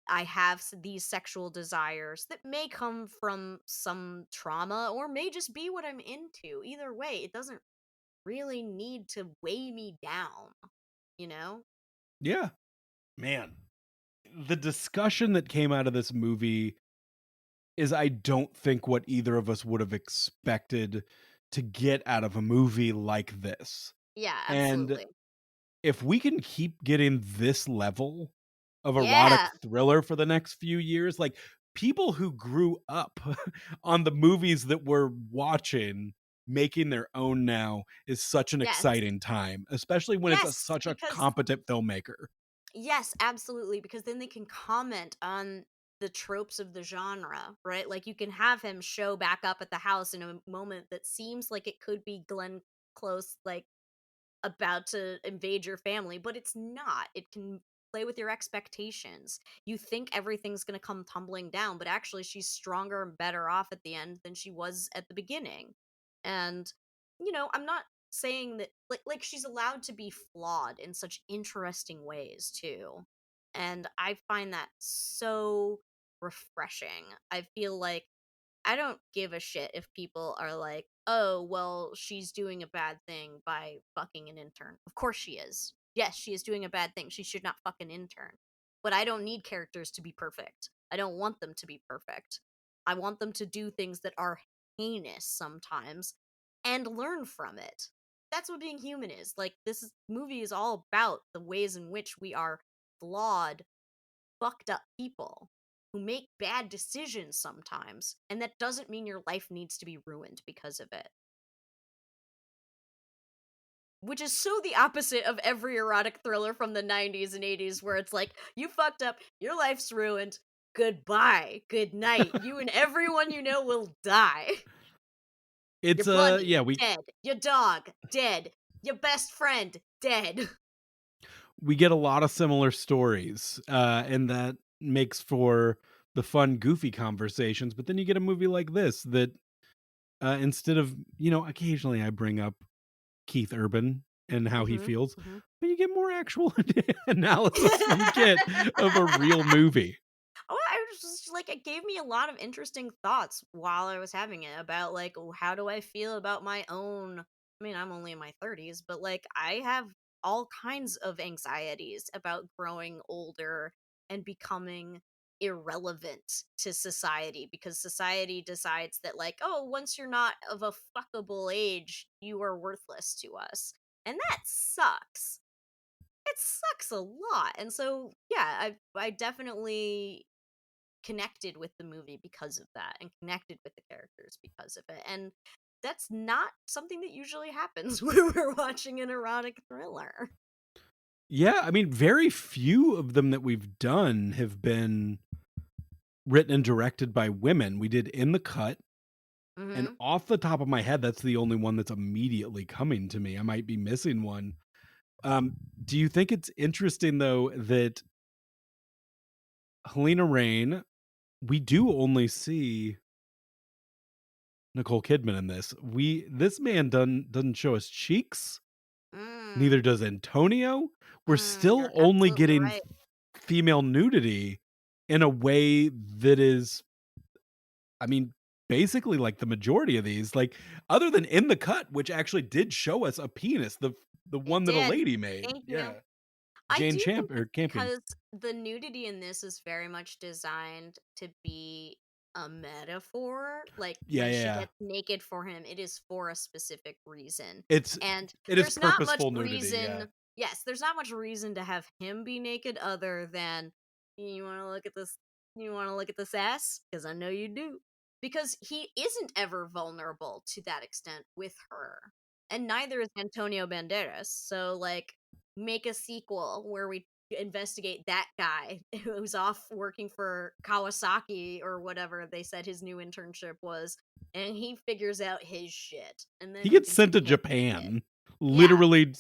I have these sexual desires that may come from some trauma or may just be what I'm into. Either way, it doesn't really need to weigh me down, you know? Yeah. Man, the discussion that came out of this movie is I don't think what either of us would have expected to get out of a movie like this. Yeah, And absolutely. if we can keep getting this level of erotic Yeah. thriller for the next few years, like people who grew up on the movies that we're watching making their own now is such an Yes. exciting time, especially when it's Yes, such a because competent filmmaker. yes, absolutely, because then they can comment on the tropes of the genre, right? Like you can have him show back up at the house in a moment that seems like it could be Glenn Close like about to invade your family, but it's not. It can play with your expectations. You think everything's going to come tumbling down, but actually she's stronger and better off at the end than she was at the beginning. And I'm not saying that like she's allowed to be flawed in such interesting ways too. And I find that so refreshing. I feel like I don't give a shit if people are like, "Oh, well, she's doing a bad thing by fucking an intern." Of course she is. Yes, she is doing a bad thing. She should not fuck an intern. But I don't need characters to be perfect. I don't want them to be perfect. I want them to do things that are heinous sometimes and learn from it. That's what being human is. Like movie is all about the ways in which we are flawed fucked up people who make bad decisions sometimes, and that doesn't mean your life needs to be ruined because of it. Which is so the opposite of every erotic thriller from the 90s and 80s where it's like, you fucked up, your life's ruined, goodbye, good night. You and everyone you know will die. Your It's bunny, yeah, we dead. Your dog, dead. Your best friend, dead. we get a lot of similar stories, and that makes for the fun, goofy conversations. But then you get a movie like this that, instead of occasionally I bring up Keith Urban and how he hmm feels, hmm but you get more actual analysis from Kit of a real movie. Oh, I was just like it gave me a lot of interesting thoughts while I was having it about like how do I feel about my own I mean, I'm only in my 30s, but like I have all kinds of anxieties about growing older and becoming irrelevant to society because society decides that like, oh, once you're not of a fuckable age, you are worthless to us. And that sucks. It sucks a lot. And so, yeah, I definitely connected with the movie because of that and connected with the characters because of it. And that's not something that usually happens when we're watching an erotic thriller. Yeah, I mean, very few of them that we've done have been written and directed by women. We did In the Cut, And Mhm. off the top of my head, that's the only one that's immediately coming to me. I might be missing one. Um, do you think it's interesting though that Helena Rain, we do only see Nicole Kidman in this. This man doesn't show us cheeks, neither Mm. does Antonio. We're still You're only absolutely getting right. female nudity in a way that is, I mean, basically like the majority of these, like other than In the Cut, which actually did show us a penis, the It one that a did. lady made. Thank you. Yeah. I Jane do Champ think or it's Campion. because the nudity in this is very much designed to be a metaphor. Like Yeah, when yeah, she yeah. gets naked for him, it is for a specific reason. It's And it is there's not much purposeful nudity, yeah. reason, yes, there's not much reason to have him be naked other than you want to look at this, you want to look at this ass? Because I know you do. Because he isn't ever vulnerable to that extent with her. And neither is Antonio Banderas. So, like, make a sequel where we investigate that guy who's off working for Kawasaki or whatever they said his new internship was, and he figures out his shit, and He then he gets can sent take to a look at it. Japan. Yeah, Literally,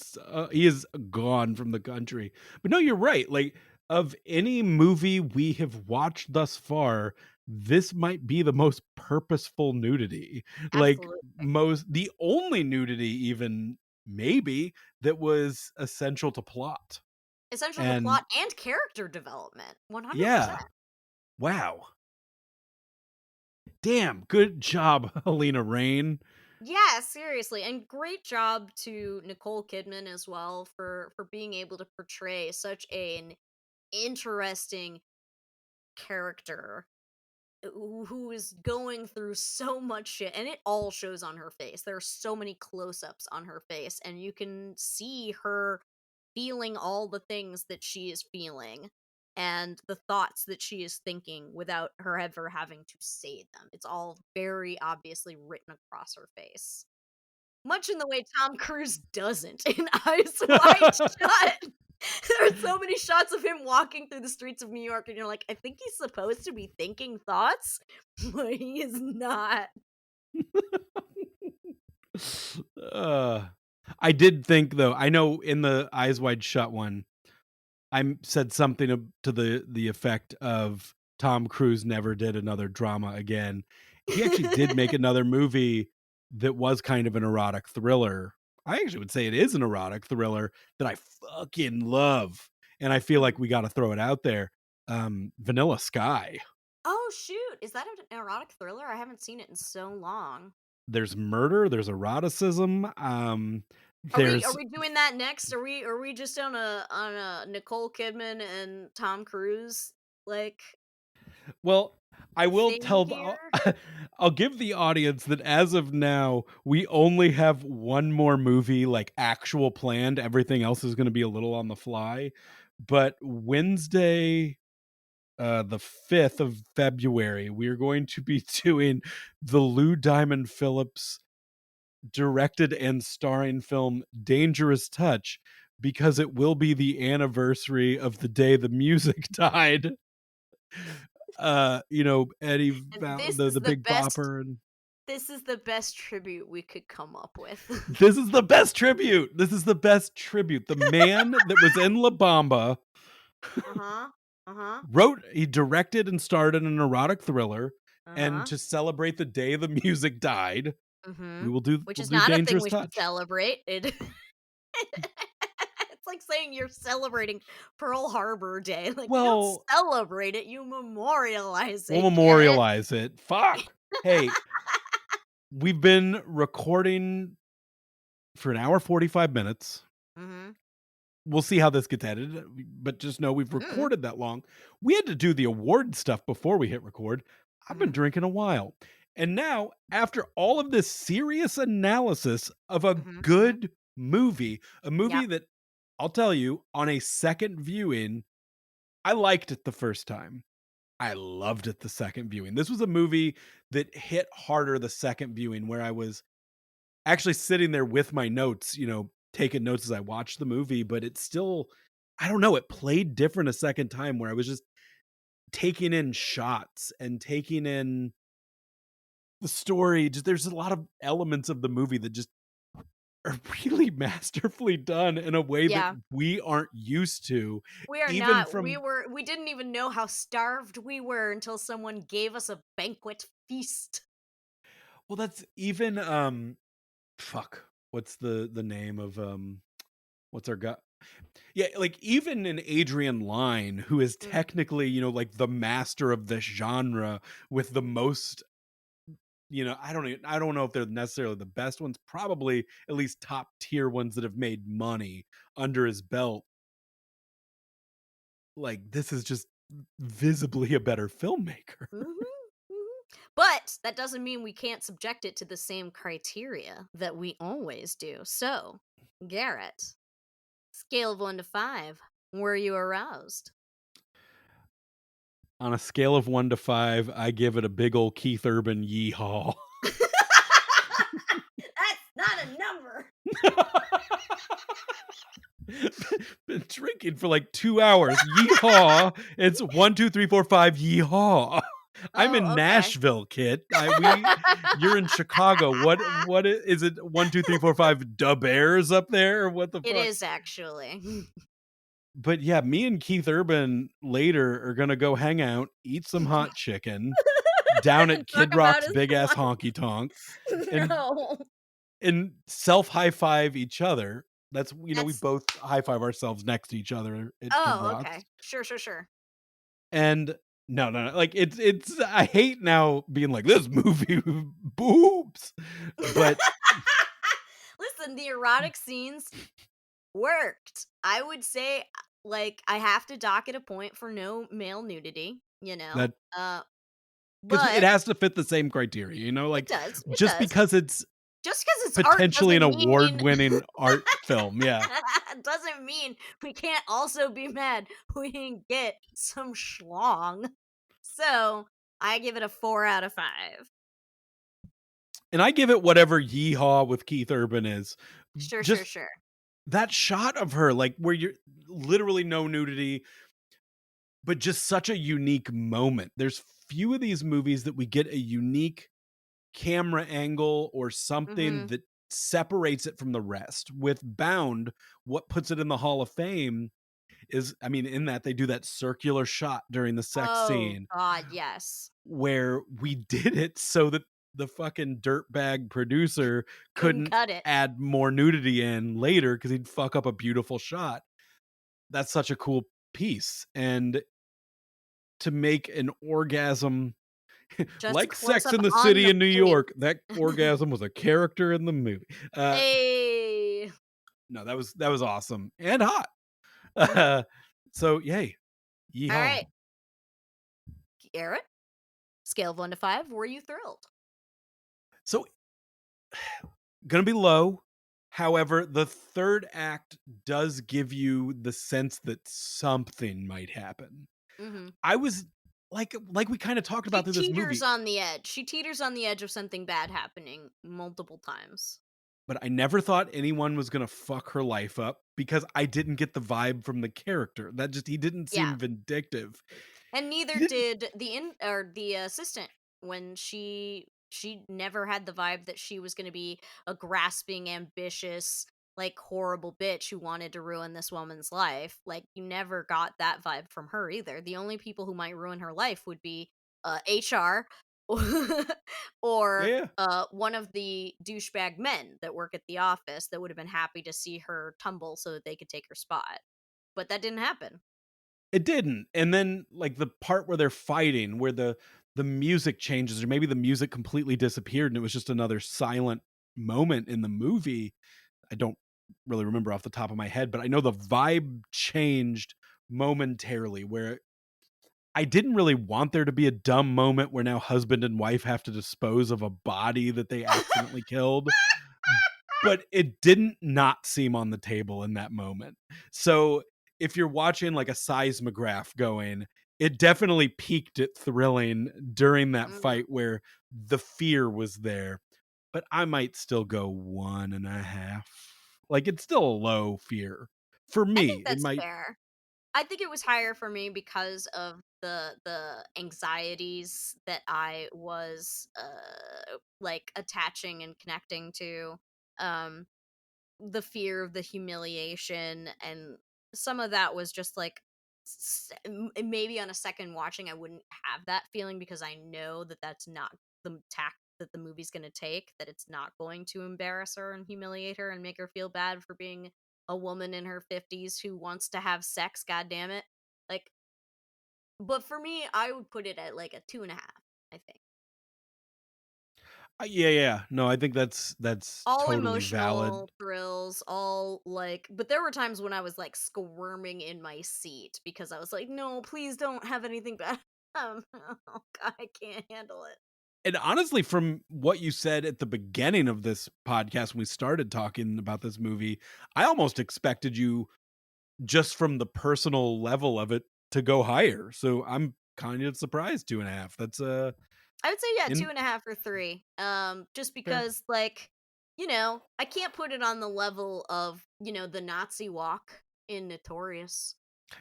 he is gone from the country. But no, you're right. Like, of any movie we have watched thus far, this might be the most purposeful nudity. Like, absolutely. the only nudity, even maybe, that was essential to plot. Essential to And plot and character development, 100%. yeah, wow. Damn, good job, Helena Rain. Yeah, seriously, and great job to Nicole Kidman as well for being able to portray such an interesting character who is going through so much shit, and it all shows on her face. There are so many close-ups on her face, and you can see her feeling all the things that she is feeling and the thoughts that she is thinking without her ever having to say them. It's all very obviously written across her face. Much in the way Tom Cruise doesn't in Eyes Wide Shut. There are so many shots of him walking through the streets of New York, and you're like, I think he's supposed to be thinking thoughts, but he is not. uh, I did think though, I know in the Eyes Wide Shut one, said something to the effect of Tom Cruise never did another drama again. He actually did make another movie that was kind of an erotic thriller. I actually would say it is an erotic thriller that I fucking love, and I feel like Mhm. we gotta throw it out there. Vanilla Sky. Oh, shoot. Is that an erotic thriller? I haven't seen it in so long. There's murder, there's eroticism, Are there's we doing that next? Are we just on a Nicole Kidman and Tom Cruise like well, I will thing tell here? I'll give the audience that as of now, we only have one more movie, like, actual planned, everything else is gonna be a little on the fly, but Wednesday, the 5th of February, we are going to be doing the Lou Diamond Phillips directed and starring film Dangerous Touch, because it will be the anniversary of the day the music died. Eddie And Val the Big Bopper, and this is the best tribute we could come up with. this is the best tribute. This is the best tribute. The man that was in La Bamba Uh-huh. Uh-huh. he directed and starred in an erotic thriller, and Uh-huh. to celebrate the day the music died, Mhm. Which we'll is do not a thing Dangerous we should Touch. celebrate. It It's like saying you're celebrating Pearl Harbor Day. Like, you don't Well, celebrate it, you memorialize we'll it, get it? memorialize it. Fuck. Hey, we've been recording for an hour 45 minutes. Mhm. We'll see how this gets edited, but just know we've Mm. recorded that long. We had to do the award stuff before we hit record. I've been Mhm. drinking a while. And now, after all of this serious analysis of a Mhm. Mhm. good movie, a movie Yep. that I'll tell you, on a second viewing, I liked it the first time. I loved it the second viewing. This was a movie that hit harder the second viewing, where I was actually sitting there with my notes, taking notes as I watched the movie, but it's still, I don't know, it played different a second time, where I was just taking in shots and taking in the story, just there's a lot of elements of the movie that just are really masterfully done in a way that Yeah. we aren't used to, We are even not. We from were we didn't even know how starved we were until someone gave us a banquet feast. well, that's even, fuck, what's the name of, what's our guy? Yeah, like, even in Adrian Lyne, who is Mm. technically, like, the master of this genre with the most, I don't know if they're necessarily the best ones, probably at least top tier ones that have made money under his belt. Like, this is just visibly a better filmmaker. Mhm, mhm. But that doesn't mean we can't subject it to the same criteria that we always do. So, Garrett, scale of 1 to 5, were you aroused? On a scale of 1 to 5, I give it a big old Keith Urban yeehaw. That's not a number. Been drinking for like 2 hours. Yeehaw. It's 1, 2, 3, 4, 5. Yeehaw. I'm in Oh, okay. Nashville, kid. You're in Chicago. Is it 1, 2, 3, 4, 5 da Bears up there? Or what the It fuck? is actually. But yeah, me and Keith Urban later are gonna go hang out, eat some hot chicken down at Talk Kid about Rock's his big ass wife. honky tonk and No. self high five each other. That's we That's both high five ourselves next to each other at Kid Oh, Rock's. okay. Sure, sure, sure. And no, no, no, like it's I hate now being like this movie boobs, but Listen, the erotic scenes worked. I would say, like, I have to dock it a point for no male nudity, you know? that because it But has to fit the same criteria, it like does, it just does. because it's Just because it's art potentially an doesn't mean award-winning art film, yeah. doesn't mean we can't also be mad we didn't get some schlong. So, I give it a 4 out of 5. And I give it whatever yeehaw with Keith Urban is. Sure, sure, Just sure. that shot of her, like, where you're literally no nudity, but just such a unique moment. There's few of these movies that we get a unique camera angle or something Mhm. that separates it from the rest. With Bound, what puts it in the Hall of Fame is, I mean, in that they do that circular shot during the sex Oh scene god, yes. where we did it so that the fucking dirtbag producer Couldn't couldn't cut it. add more nudity in later because he'd fuck up a beautiful shot. That's such a cool piece. And to make an orgasm Just a like close Sex up in the on City the in New boob. York, that orgasm was a character in the movie. Uh, Hey. no, that was awesome and hot. Mhm. Uh, so yay, yeehaw. Alright, Garrett, scale of 1 to 5, were you thrilled? So gonna be low. However, the third act does give you the sense that something might happen. Mhm. I was like we kind of talked She about through this teeters movie, on the edge. She teeters on the edge of something bad happening multiple times. but I never thought anyone was gonna fuck her life up because I didn't get the vibe from the character. That just he didn't Yeah. seem vindictive. And He neither didn't. did the assistant when she never had the vibe that she was going to be a grasping, ambitious, like horrible bitch who wanted to ruin this woman's life. Like you never got that vibe from her either. The only people who might ruin her life would be HR Yeah, or yeah. one of the douchebag men that work at the office that would have been happy to see her tumble so that they could take her spot. But that didn't happen. It didn't. And then like the part where they're fighting, where the music changes, or maybe the music completely disappeared and it was just another silent moment in the movie. I don't really remember off the top of my head, but I know the vibe changed momentarily where I didn't really want there to be a dumb moment where now husband and wife have to dispose of a body that they accidentally killed, but it didn't not seem on the table in that moment. So if you're watching like a seismograph going, it definitely peaked at thrilling during that Mhm. fight where the fear was there. But I might still go 1.5. Like it's still a low fear for I me. think It that's might fair. I think it was higher for me because of the anxieties that I was like attaching and connecting to. Um the fear of the humiliation, and some of that was just like maybe on a second watching I wouldn't have that feeling because I know that that's not the tack that the movie's going to take, that it's not going to embarrass her and humiliate her and make her feel bad for being a woman in her 50s who wants to have sex, god damn it. Like, but for me I would put it at like a 2.5, I think. Yeah, yeah. No, I think that's All totally valid. emotional thrills, all like, but there were times when I was like squirming in my seat because I was like, "No, please don't have anything bad." Oh God, I can't handle it. And honestly, from what you said at the beginning of this podcast when we started talking about this movie, I almost expected you, just from the personal level of it, to go higher. So I'm kind of surprised 2.5. That's I would say yeah, two in and a half or three. Just fair. because like, I can't put it on the level of the Nazi walk in Notorious,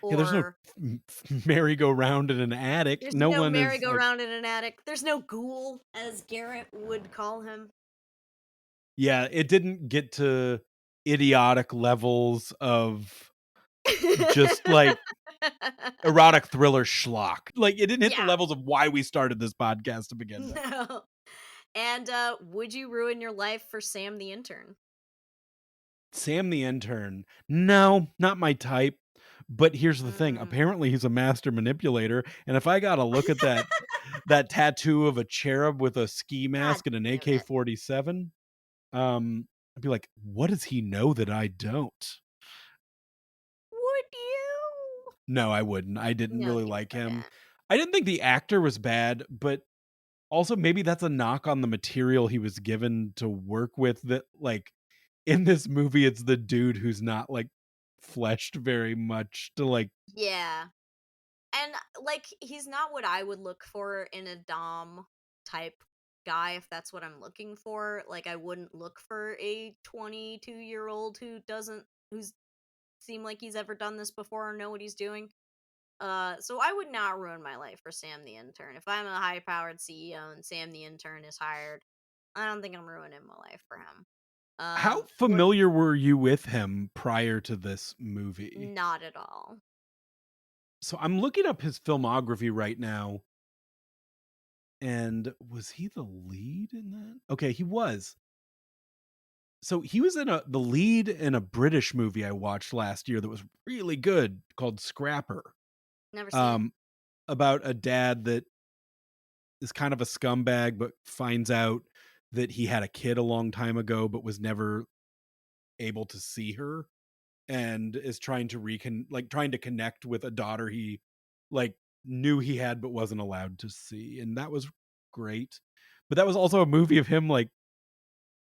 Yeah, there's no or merry-go-round in an attic. there's No no one is like, merry-go-round in an attic. There's no ghoul, as Garrett would call him. yeah, it didn't get to idiotic levels of just like erotic thriller schlock. Like, it didn't hit the Yeah. levels of why we started this podcast to begin with. No. And would you ruin your life for Sam the intern? Sam the intern. No, not my type. But here's the thing. Mm. Apparently he's a master manipulator. And if I got to look at that tattoo of a cherub with a ski God mask and an damn it. AK-47, I'd be like, what does he know that I don't? Would you? No, I wouldn't. I didn't No, really you like him. wouldn't. I didn't think the actor was bad, but also maybe that's a knock on the material he was given to work with, that like in this movie it's the dude who's not like fleshed very much to like. Yeah. And like he's not what I would look for in a dom type guy if that's what I'm looking for. Like I wouldn't look for a 22-year-old who's seem like he's ever done this before or know what he's doing. So I would not ruin my life for Sam the intern. If I'm a high powered CEO and Sam the intern is hired, I don't think I'm ruining my life for him. How What? familiar were you with him prior to this movie? Not at all. So I'm looking up his filmography right now, and was he the lead in that? Okay, he was. So he was in the lead in a British movie I watched last year that was really good, called Scrapper. Never seen it. Um, about a dad that is kind of a scumbag, but finds out that he had a kid a long time ago, but was never able to see her, and is trying to trying to connect with a daughter he like knew he had but wasn't allowed to see. And that was great. But that was also a movie of him like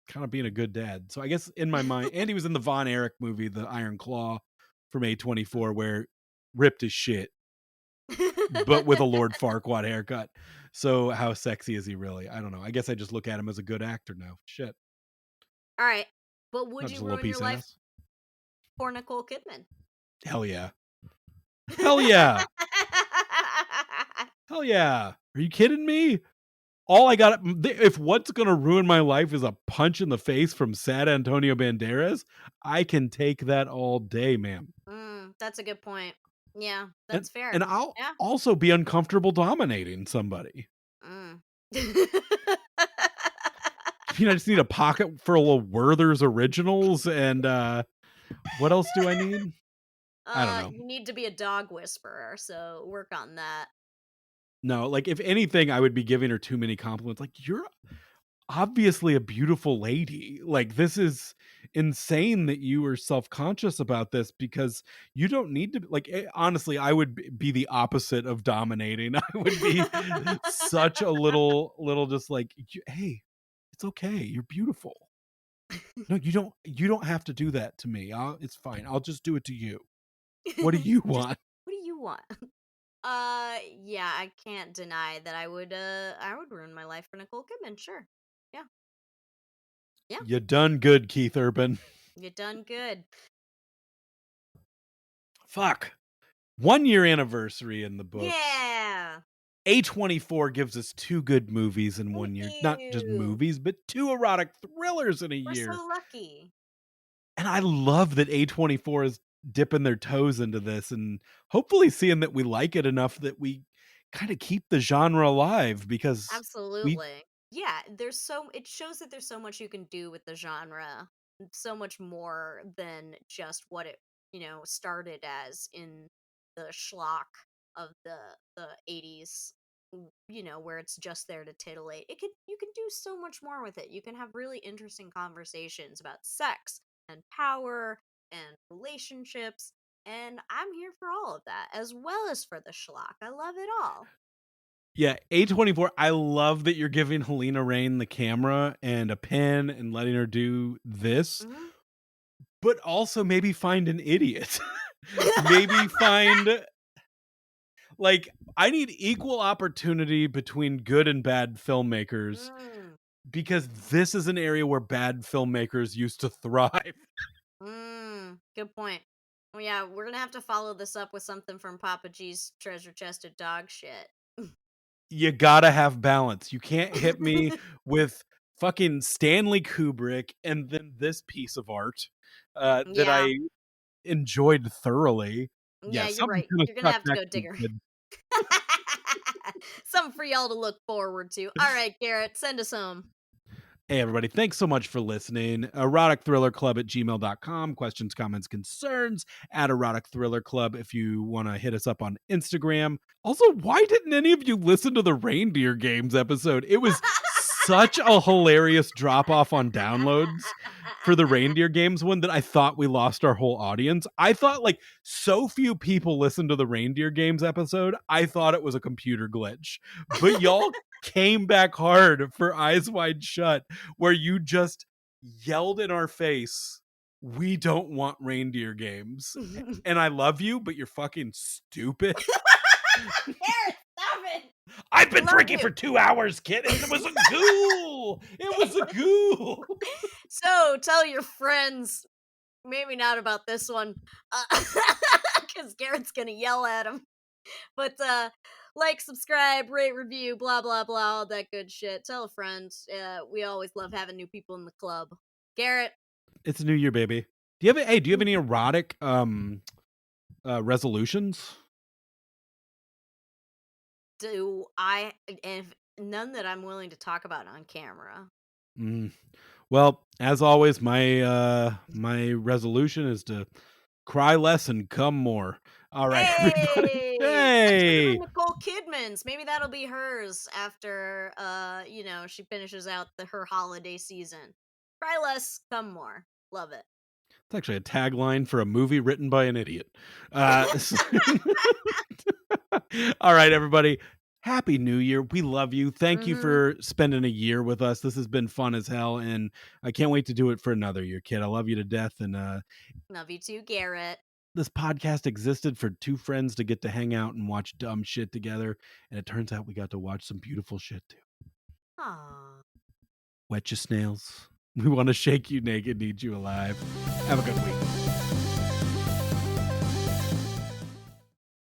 kind of being a good dad. So I guess in my mind, and he was in the Von Erich movie, The Iron Claw from A24, where ripped as shit, but with a Lord Farquaad haircut. So how sexy is he really? I don't know. I guess I just look at him as a good actor now. Shit. All right. But would Not you just a little ruin your piece of life ass. for Nicole Kidman? Hell yeah. Hell yeah. Hell yeah. Are you kidding me? All I got, if what's going to ruin my life is a punch in the face from sad Antonio Banderas, I can take that all day, ma'am. That's a good point. Yeah, And that's fair. and I'll Yeah. also be uncomfortable dominating somebody. Mm. I just need a pocket full of Werther's originals, and what else do I need? I don't know. You need to be a dog whisperer, so work on that. No, like if anything, I would be giving her too many compliments. Like, you're obviously a beautiful lady. Like, this is insane that you are self-conscious about this, because you don't need to like, honestly, I would be the opposite of dominating. I would be such a little just like, hey, it's okay. You're beautiful. No, you don't have to do that to me. It's fine. I'll just do it to you. What do you Just want? what do you want? Yeah, I can't deny that I would ruin my life for Nicole Kidman, sure. Yeah. Yeah. You done good, Keith Urban. You done good. Fuck. 1-year anniversary in the books. Yeah. A24 gives us 2 good movies in Thank 1 year. Not just you. movies, but 2 erotic thrillers in a We're year. so lucky. And I love that A24 is dipping their toes into this and hopefully seeing that we like it enough that we kinda keep the genre alive because we Absolutely. Yeah, it shows that there's so much you can do with the genre. So much more than just what it, started as in the schlock of the 80s, where it's just there to titillate. You can do so much more with it. You can have really interesting conversations about sex and power and relationships, and I'm here for all of that as well as for the schlock. I love it all. Yeah, A24, I love that you're giving Helena Rain the camera and a pen and letting her do this, Mhm. but also maybe find an idiot. Maybe find like, I need equal opportunity between good and bad filmmakers Mm. because this is an area where bad filmmakers used to thrive. Good point. Well, yeah, we're gonna have to follow this up with something from Papa G's treasure chest of dog shit. You gotta have balance. You can't hit me with fucking Stanley Kubrick and then this piece of art, that Yeah, I enjoyed thoroughly. yeah, Yeah, you're something's right. gonna You're gonna suck have to next go week, digger. kid. Something for y'all to look forward to. All right, Garrett, send us home. Hey, everybody. Thanks so much for listening. Erotic Thriller Club at gmail.com. Questions, comments, concerns at Erotic Thriller Club if you want to hit us up on Instagram. Also, why didn't any of you listen to the Reindeer Games episode? It was such a hilarious drop off on downloads for the Reindeer Games one that I thought we lost our whole audience. I thought like so few people listened to the Reindeer Games episode. I thought it was a computer glitch, but y'all came back hard for Eyes Wide Shut where you just yelled in our face, "We don't want reindeer games." And I love you, but you're fucking stupid. Garrett, stop it! I've I been love drinking you. for 2 hours, kid, and it was a ghoul. It was a ghoul. So tell your friends, maybe not about this one, because Garrett's gonna yell at him. But like, subscribe, rate, review, blah blah blah, all that good shit. Tell a friend. We always love having new people in the club. Garrett, It's a new year, baby. Do you have any erotic resolutions? do I if none that I'm willing to talk about on camera. Mm. Well, as always, my resolution is to cry less and come more. All right, everybody. Hey! Send us one Hey. of Nicole Kidman's. Maybe that'll be hers after she finishes out her holiday season. Cry less, come more. Love it. It's actually a tagline for a movie written by an idiot. S All right, everybody. Happy New Year. We love you. Thank you Mhm. for spending a year with us. This has been fun as hell, and I can't wait to do it for another year, kid. I love you to death, and, Love you too, Garrett. this podcast existed for 2 friends to get to hang out and watch dumb shit together, and it turns out we got to watch some beautiful shit too. Aw. Wet your snails. We wanna shake you naked, need you alive. Have a good week.